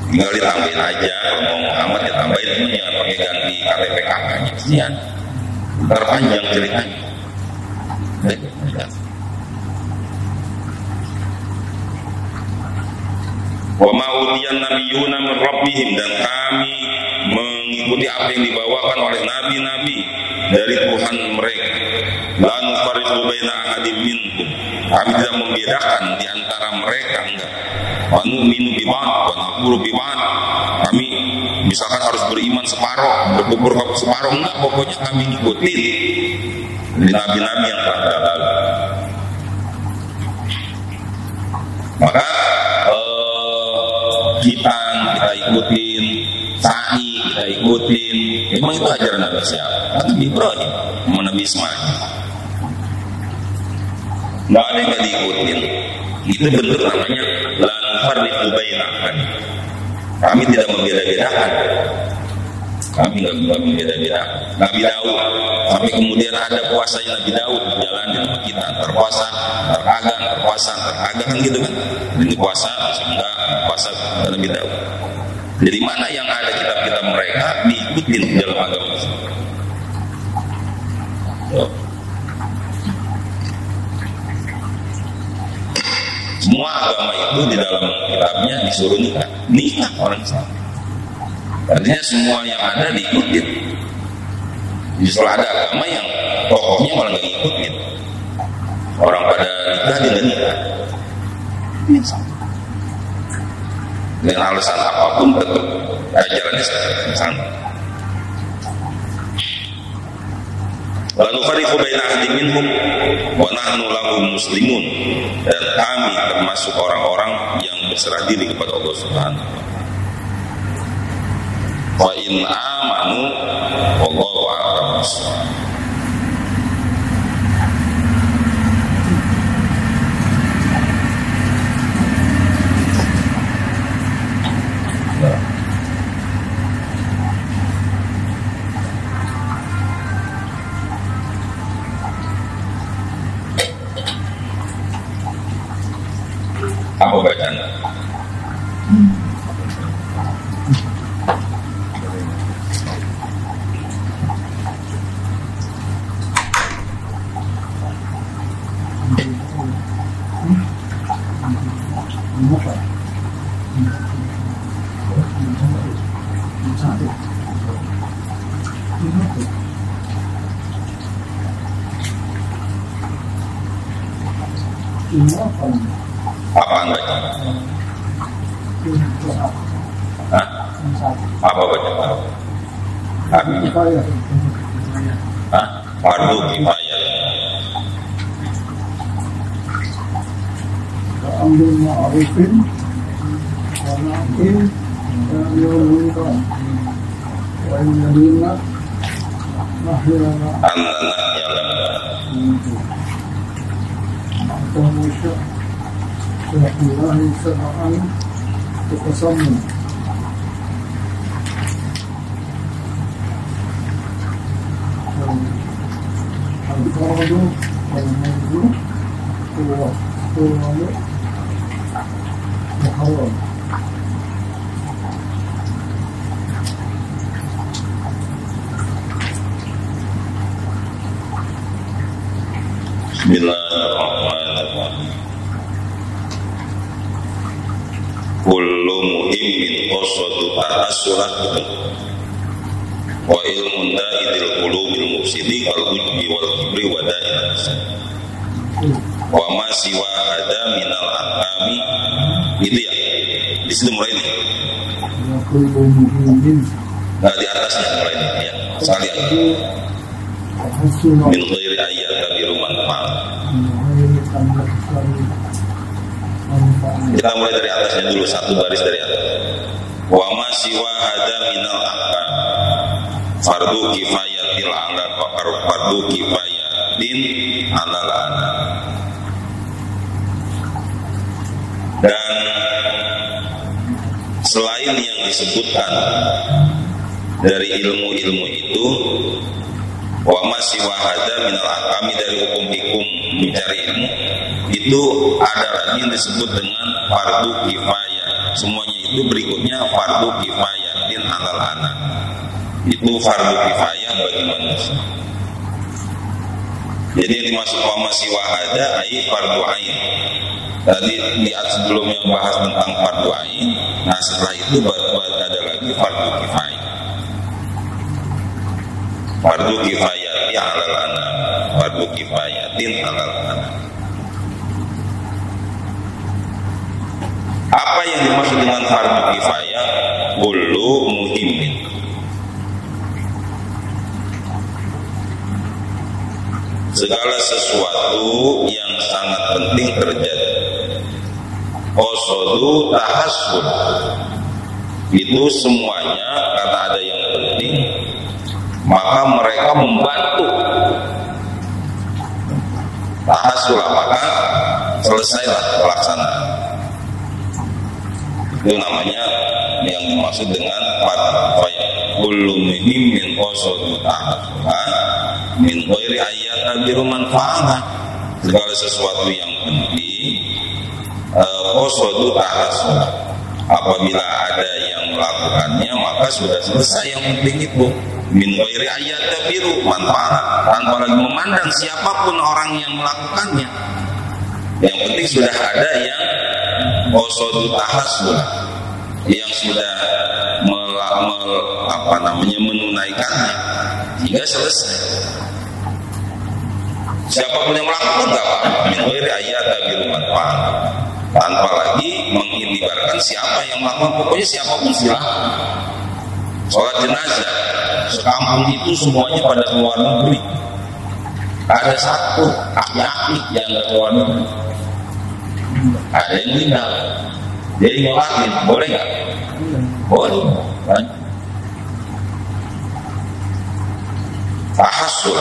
Tinggal ditambahin aja, kalau mau Muhammad ya tambahin, ini jangan pakai ganti KTP kakaknya, kesian. Terpanjang ceritanya. Wa ma'utiyan nabiyuna min rabbihim, dan kami mengikuti apa yang dibawakan oleh nabi-nabi dari Tuhan mereka. La nufarriqu baina ahadin minhum, kami tidak membedakan di antara mereka, enggak. Wa nu'minu bi ba'd wa nakfuru bi ba'd, kami misalkan harus beriman separuh, berkufur separuh, enggak, pokoknya kami ngikutin dari nabi-nabi yang telah berlalu. Maka kita ikutin, sa'i kita ikutin. Memang itu ajaran Nabi siapa? Nabi Ibrahim, Nabi Ismail. Nggak ada yang nggak diikutin. Itu bentuk namanya la nufarriqu baina ahad. Kami tidak membeda-bedakan. Kami nggak membeda-bedakan. Nabi Daud, sampai kemudian ada puasanya Nabi Daud dijalanin sama kita, terpuasa, terkagak kan gitu kan. Ini puasa, enggak puasa Nabi Daud. Jadi mana yang ada kitab-kitab mereka diikutin dalam agama Islam. Semua agama itu di dalam kitabnya disuruh nikah orang Islam. Artinya semua yang ada diikutin. Justru ada agama yang tokohnya malah nggak ngikutin. Orang pada nikah dia nggak nikah. Dengan alasan apapun tetap ajarannya seperti sana. Lalu fariqu baina ahadin minhum wa nahnu lahu muslimun, dan kami termasuk orang-orang yang berserah diri kepada Allah Subhanahu wa taala. Wa in amanu wallahu a'lam. Apa bacaan? Apaan baca? Hah? Apa baca? Hah? Fardu kifayah. Ambil ma'arifin walakin yawmika wa inna nahyana Anak jalan. Maksudnya Syahullah sab'an tuqasamu al-faradu wal-mawdu huwa muharram. Bismillahirrahmanirrahim. Kullu muhimmin qasadu ta'assurat wa ilmun da'idil qulubil mufsidi wal ujbi wal kibri wa da'il wa ma siwa ada minal ahkami. Itu ya, di situ mulai ini. Kullu muhimmin, Nah, di atasnya mulai ini ya, sekalian min ghairi ayat kabiru manfaat. Kita mulai dari atasnya dulu, satu baris dari atas. Wa ma siwa hada minal ahkam fardu kifayatil ala fardu kifayatin alal ana. Dan selain yang disebutkan dari ilmu-ilmu itu, wa ma siwa hada minal ahkami, dari hukum-hukum mencari ilmu itu ada lagi yang disebut dengan fardu kifayah. Semuanya itu berikutnya fardu kifayatin alal ana. Itu fardu kifayah bagi manusia. Jadi yang dimaksud wa ma siwa hada ai fardu ain. Tadi di sebelumnya bahas tentang fardu ain. Nah, setelah itu baru ada lagi fardu kifayah. Fardu kifayati alal ana, fardu kifayatin alal ana. Apa yang dimaksud dengan fardu kifayah? Kullu muhimmin, segala sesuatu yang sangat penting terjadi. Qasadu tahassul, itu semuanya karena ada yang penting, maka mereka membantu tahassul, maka selesailah pelaksanaan. Itu namanya yang dimaksud dengan fardu. Kullu muhimmin qasadu tahassul min ghairi ayat kabiru manfaat. Segala sesuatu yang penting qasadu tahassul, Apabila ada yang melakukannya maka sudah selesai. Yang penting itu min ghairi ayatabiru manfaat, tanpa lagi memandang siapapun orang yang melakukannya. Yang penting sudah ada yang qasadu tahassul, yang sudah menunaikannya hingga selesai. Siapapun yang melakukan enggak apa, min ghairi ayatabiru manfaat, tanpa lagi mengiktibarkan siapa yang melakukan. Pokoknya siapapun silahkan. Sholat jenazah sekampung itu semuanya pada keluar negeri, ada satu aki-aki yang nggak keluar negeri, ada yang meninggal, jadi ngolatin, boleh nggak? Boleh. Tahassul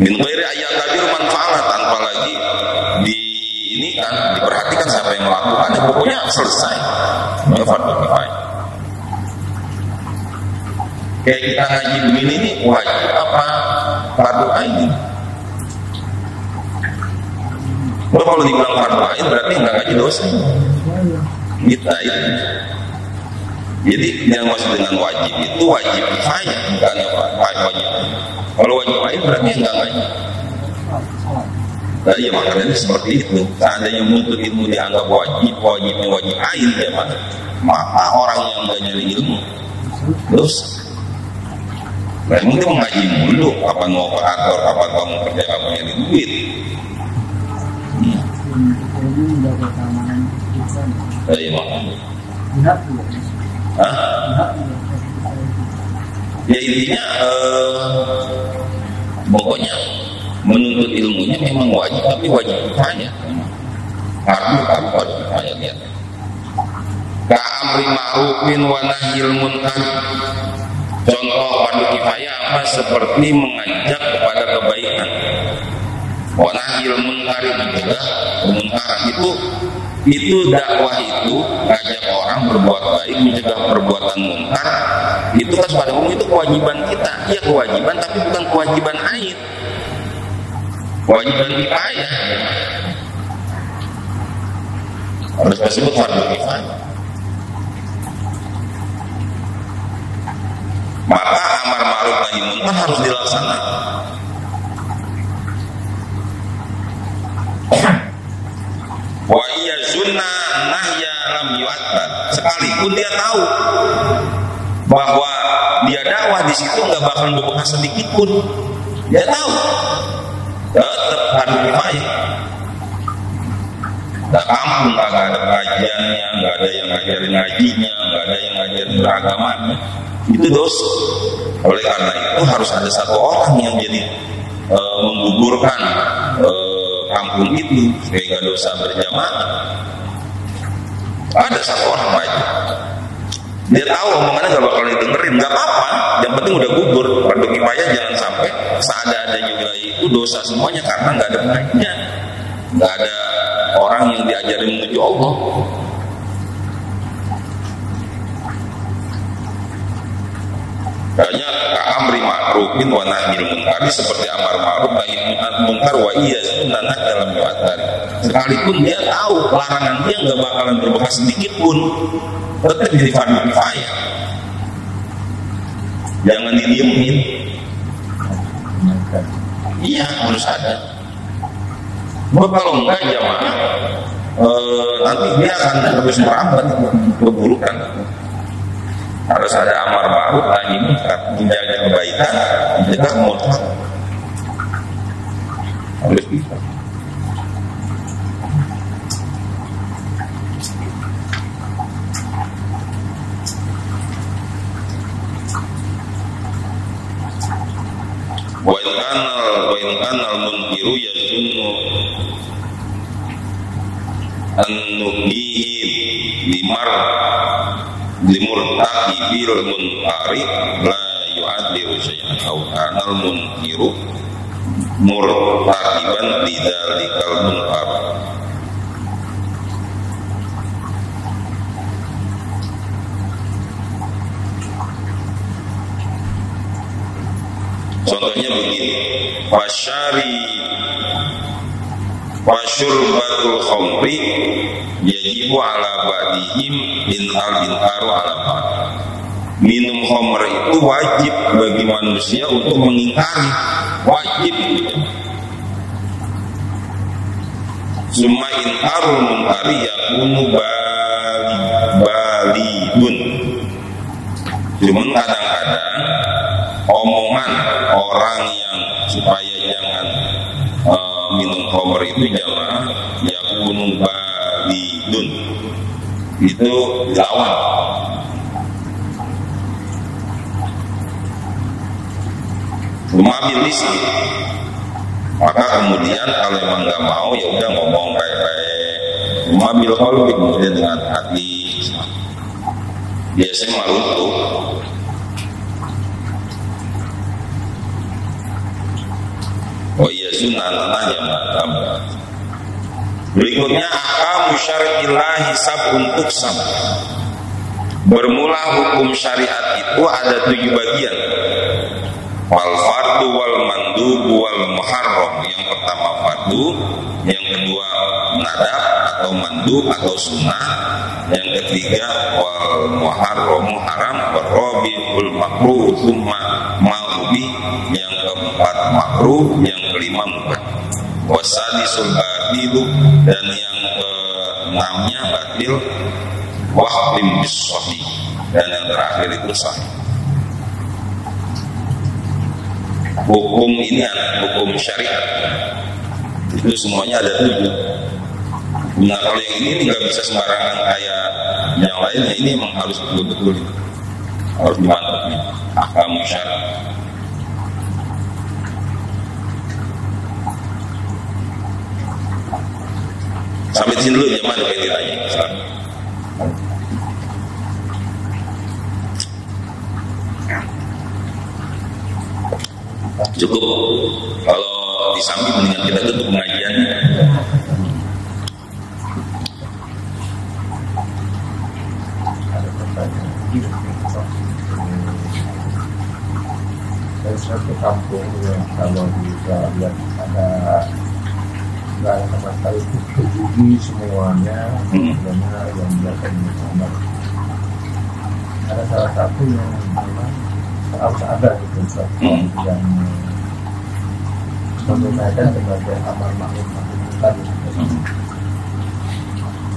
min ghairi ayatabiru manfaat, tanpa lagi ini kan diperhatikan siapa yang melakukannya. Pokoknya selesai. Ini fardu kifayah. Kayak kita ngaji begini ini wajib apa fardu ain? Kalau dibilang fardu ain berarti nggak ngaji dosa. Kita itu. Jadi yang maksud dengan wajib itu wajib kifayah, bukan wajib. Kalau wajib ain berarti nggak ngaji. Nah, iya makanya seperti itu. Seandainya menuntut ilmu dianggap wajibnya wajib ain ya maka orang yang nggak nyari ilmu terus mungkin mengaji mulu, kapan mau ke kantor, kapan kamu kerja, kamu nyari duit. Iya makanya. Ya intinya pokoknya menuntut ilmunya memang wajib, tapi wajib kifayah. Fardu kifayah lihat. Ka'amri ma'rufin wa nahyil munkar. Contoh fardu kifayah apa? Seperti mengajak kepada kebaikan. Wa nahyil munkar, mencegah kemungkaran. Itu dakwah itu ngajak orang berbuat baik, mencegah perbuatan munkar. Itu kan pada umum itu kewajiban kita. Iya kewajiban, tapi bukan kewajiban ain. Kewajiban kifayah. Harus disebut fardu kifayah. Maka amar ma'ruf nahi munkar harus dilaksanakan. Wa iya zunna nahya lam yu'attar. Sekalipun dia tahu bahwa dia dakwah di situ nggak bakal berbekas sedikit pun, dia tahu tetap fardu kifayah. Nah, kampung nggak ada kajiannya, nggak ada yang ngajarin ngajinya, nggak ada yang ngajarin beragama, itu dosa. Oleh karena itu harus ada satu orang yang jadi menggugurkan kampung itu sehingga dosa berjamaah. Ada satu orang wajib. Dia tahu omongannya nggak bakal didengerin, nggak apa-apa. Yang penting udah gugur. Fardu kifayah jangan sampai seada-ada juga itu dosa semuanya karena nggak ada pengajian, nggak ada orang yang diajarin menuju Allah. Kayaknya amri ma'rufin wa nahyil munkar, seperti amar ma'ruf nahi munkar wa iya sunnah dalam yu'attar. Sekalipun dia tahu larangan dia nggak bakalan berbekas sedikit pun, tetap jadi fardu kifayah. Jangan didiemin. Iya harus ada. Kalau enggak jamaah nanti dia akan terus merambat keburukan. Harus ada amar ma'ruf nahi munkar, menjaga kebaikan, menjaga munkar. Harus bisa. Wa in kana al-munkiru yazunnu an-nuhihi limurtaqi bil munkari la yu'adhiru syai'an aw kana al-munkiru murtaqiban lidzalikal munkar. Contohnya begini, wasyurbat syurbatul khamri yajibu ala ba'dihim inharu ala ba'd. Minum khamr itu wajib bagi manusia untuk mengingkari, wajib gitu. Summa inharul munkari yakunu balidun. Cuman kadang-kadang omongan orang yang supaya jangan minum khamr itu jamaah yakunu balidun, itu lawan. Mabil lisan, maka kemudian kalau memang nggak mau ya udah ngomong baik-baik. Mabil qalbi, kemudian dengan hati. Biasanya malu tuh. Oh iya sunnah aja mah. Berikutnya ahkamu syar'illahi sab'un tuqsam. Bermula hukum syariat itu ada 7 bagian. Wal fardu wal mandubu wal muharram. Yang pertama fardu, yang kedua nadab atau mandub atau sunnah, yang ketiga wal muharram haram, wal rabiul makruh tsumma ma'ubi, yang keempat makruh, yang kelima mubah, wasadisul batilu, dan yang keenamnya batil, wahlim bis sahih, dan yang terakhir itu sahih. Hukum ini hukum syariat itu semuanya ada 7. Nah kalau yang ini nggak bisa sembarangan kayak yang lainnya, ini memang harus betul-betul harus dimantapin ahkam syariat. Sampai sini dulu jemaah, ada yang ditanya. Cukup. Kalau di samping mendingan kita tutup pengajiannya. Dari satu kampung yang kalau bisa lihat ada nggak ada sama sekali itu judi semuanya, sebenarnya yang biasa Muhammad. Ada salah satu yang memang harus ada gitu, yang menggunakan sebagai amal ma'ruf nahi munkar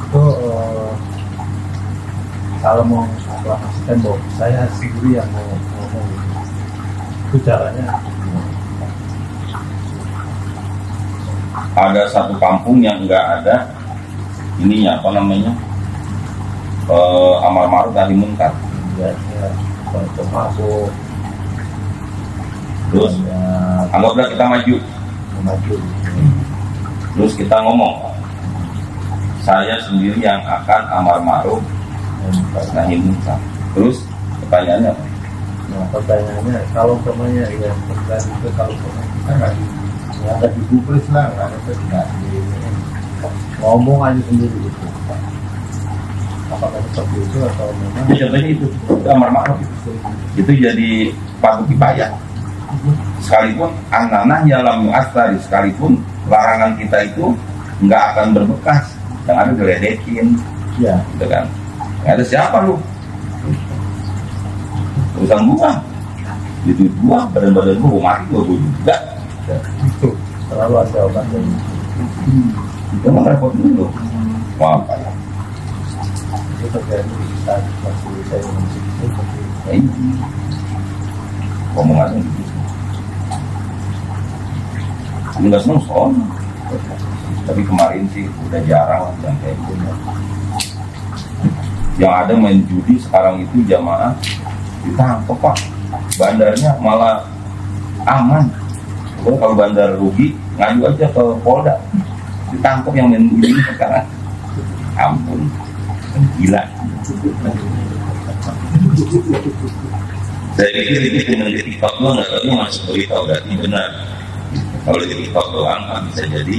itu kalau mau mengaktifkan bahwa saya sendiri yang mau ngomong itu caranya. Ada satu kampung yang enggak ada ininya apa namanya amal ma'ruf nahi munkar. Ya, termasuk terus anggaplah kita maju. Terus kita ngomong, saya sendiri yang akan amar ma'ruf nahi munkar. Terus pertanyaannya apa? Nah, pertanyaannya kalau umpamanya yang terjadi itu kalau umpamanya kita nggak di publis lah, nggak ada di ngomong aja sendiri gitu. Apakah seperti itu atau memang? Ya contohnya itu amar ma'ruf itu jadi fardu kifayah. Sekalipun an-nanah ya lam yu'athari, sekalipun larangan kita itu nggak akan berbekas, yang ada geledekin, ya, gitu kan? Nggak ada siapa lu? Urusan gua, itu gua, badan gua mati gua juga. Itu selalu ada obat dari itu mah repot dulu. Wah, apa ya? itu terjadi saat waktu saya masih seperti Ya ini omongannya gitu. Enggak seneng soalnya, tapi kemarin sih udah jarang yang kayak gitu. Yang ada main judi sekarang itu jamaah ditangkap pak, bandarnya malah aman. Kalau bandar rugi ngadu aja ke Polda, ditangkap yang main judi sekarang. Ampun, gila. Saya pikir ini dengan di TikTok doang, nggak tahu masuk berita berarti benar. Kalau di TikTok doang bisa jadi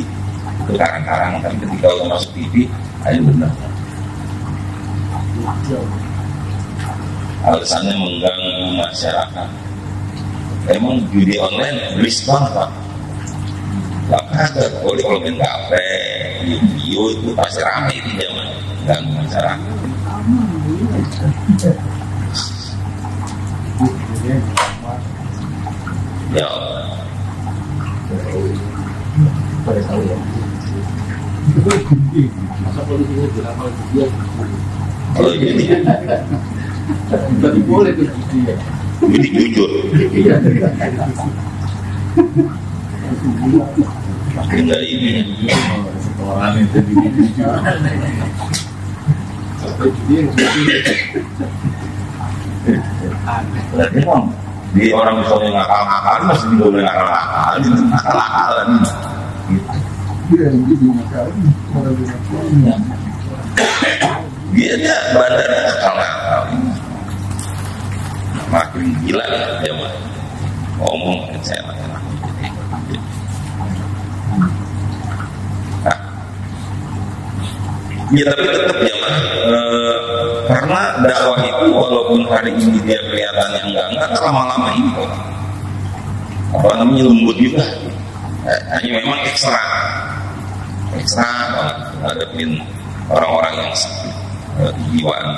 itu karang-karang, tapi ketika udah masuk TV, ayo benar. Alasannya mengganggu masyarakat. Emang judi online risk banget pak. Kagak boleh kalau main kafe, video itu pasti ramai itu zaman ganggu masyarakat. Ya Allah. Pada tahu ya. Masa polisinya diramal dia. Kalau gini, Tapi boleh tuh dia. ini jujur. Makin dari ini. Orang itu Berarti memang di orang misalnya ngakal-ngakal masih boleh ngakal-ngakal, ngakal-ngakalan. Dia bandar ngakal-ngakal. Makin gila ya dia mah. Ngomong makin saya makin. Ya tapi tetap ya mas, karena dakwah itu walaupun hari ini dia kelihatannya enggak lama-lama ini kok apa namanya lembut juga. Hanya memang ekstra ngadepin orang-orang yang sakit jiwaan.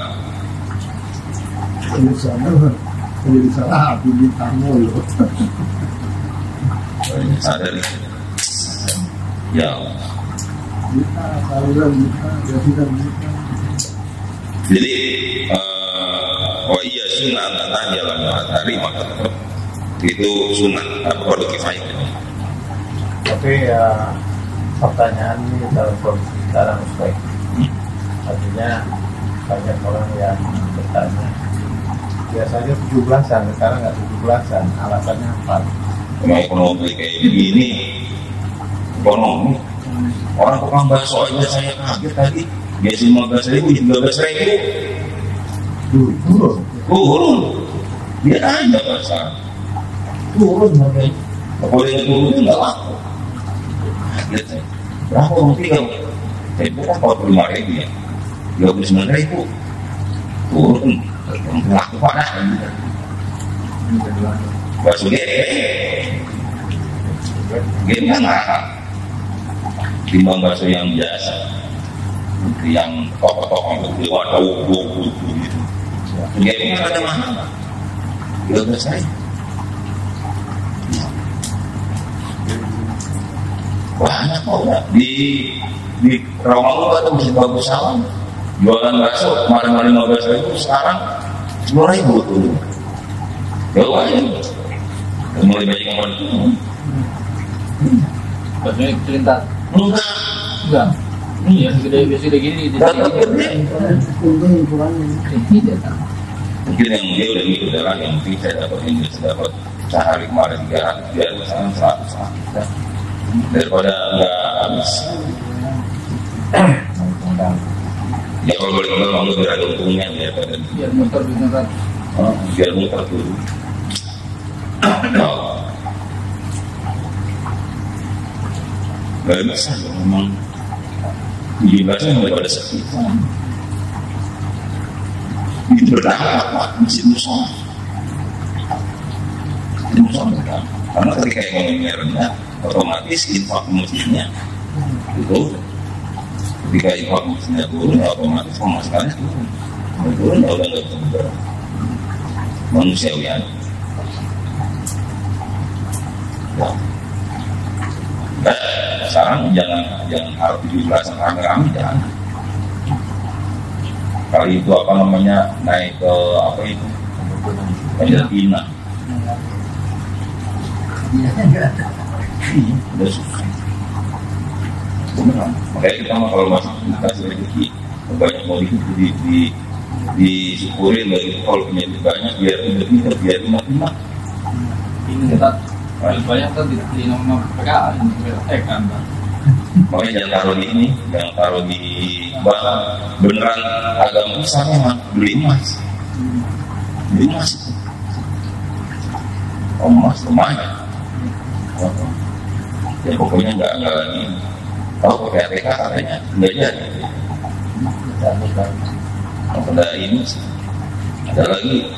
Jadi salah pilih kamu loh. Sadar itu. Ya. Jadi oh iya sunnah tentang jalan matahari maka tetap itu sunnah atau fardu kifayah. Tapi ya pertanyaan ini dalam kondisi sekarang Ustaz. Artinya banyak orang yang bertanya biasanya 17-an, sekarang nggak 17-an, alasannya apa? Memang ekonomi kayak begini, ekonomi orang tukang bakso aja saya kaget tadi biasa 15.000, 13.000 turun dia aja pasar turun harganya kalau yang turun itu nggak laku kaget saya berapa mungkin kamu saya bukan 45.000 ya 39.000 turun laku pada bakso game kan mahal timbang bakso yang biasa yang tokoh-tokoh itu ada gitu game kan ada mahal gak besar banyak kok di Rawamangun atau masih bagus salam jualan bakso kemarin 15.000 sekarang 10.000 tuh jauh aja mulai banyak yang mau Baksonya kelintas. enggak Iya, sudah gini. tetap gede mungkin yang dia udah gitu adalah yang mungkin saya dapat ini saya dapat sehari kemarin 300 biar sekarang 100 daripada nggak habis ya kalau boleh ngomong lebih ada untungnya daripada Biar motor bisa biar muter dulu nggak bisa memang di bahasa yang daripada sepi itu berdampak Pak masjid musola karena ketika ekonominya rendah otomatis infak masjidnya itu ketika infak masjidnya turun otomatis pemasukannya turun udah nggak bisa manusiawi sekarang jangan harus 17 rame-rame jangan. Kali itu apa namanya naik ke apa itu Argentina. Udah susah. Beneran. Makanya kita mah kalau masih dikasih rezeki banyak mau disyukurin begitu kalau punya banyak biar pintar biar ingat. ini kita banyak kan di nomor PKA kan makanya jangan taruh di ini, jangan taruh di bank. Beneran agama misalnya mah beli emas itu. Emas lumayan. Ya pokoknya nggak lagi. Tahu PPATK katanya nggak jadi. Pada ini ada lagi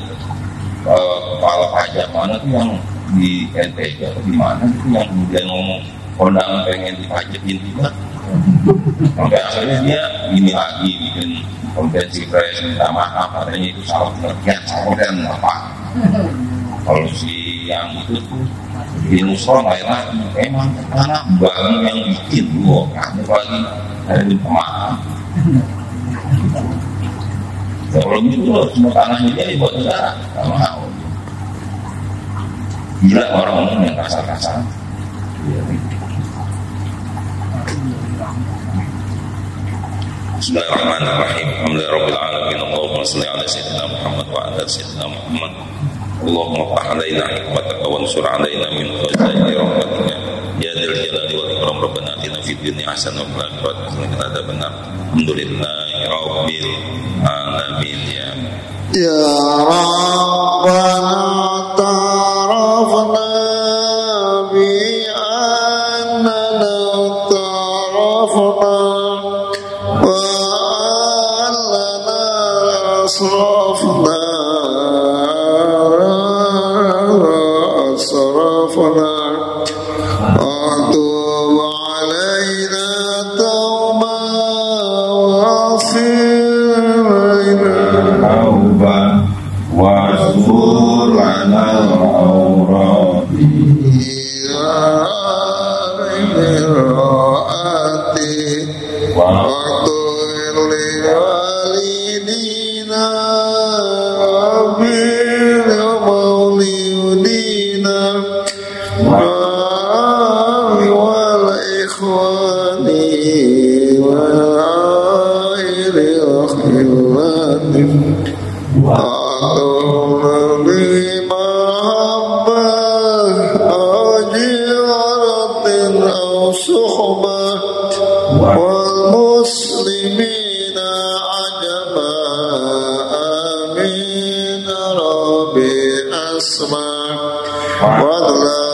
kepala pajak mana tuh yang di NTB atau di mana itu yang kemudian ngomong kondangan pengen dipajetin juga. Sampai akhirnya dia gini lagi bikin konferensi pers minta maaf, katanya itu salah pengertian apa. Kalau si yang itu bikin Nusron akhirnya emang karena bank yang bikin dua kan lagi ada minta maaf. Ya, kalau gitu loh semua tanahnya dia dibuat negara, nggak mau. Gila orang-orang yang kasar-kasar. Bismillahirrahmanirrahim. Alhamdulillahirabbil alamin. Allahumma shalli ala sayyidina Muhammad wa ala sayyidina Muhammad. Allahumma ftah alaina hikmataka wa ansur alaina min khazaini rahmatika. Ya dzal jalali wal ikram. Rabbana atina fid dunya hasanah wa fil akhirati hasanah wa qina adzabannar. Alhamdulillahi rabbil alamin. Ya Rabbana tarafna bi annana tarafna wa allana asrafna atub alaina tawba واغفر لنا الأوراد يا رئاتي واغفر لوالدينا ومولودينا والإخوان وغير الأخوان والمسلمين عجبا آمين ربي أسمع وضلا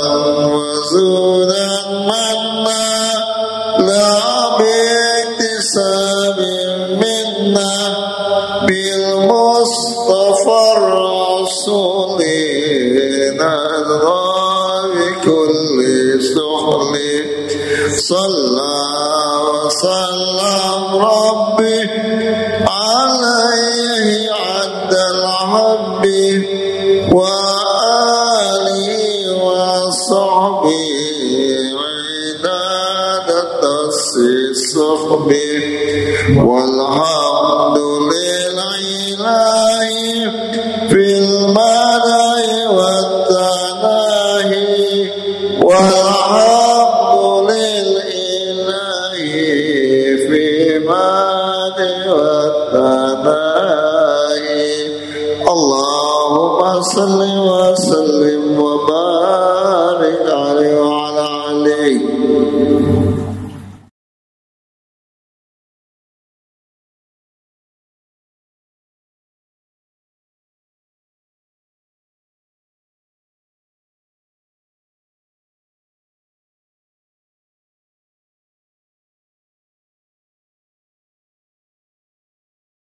وزولا منا لا باكتساب منا بالمصطفى الرسول نرضى بكل سهل صلى وسلم ربي عليه عد الحب وآله وصحبه عداد الصحب والحب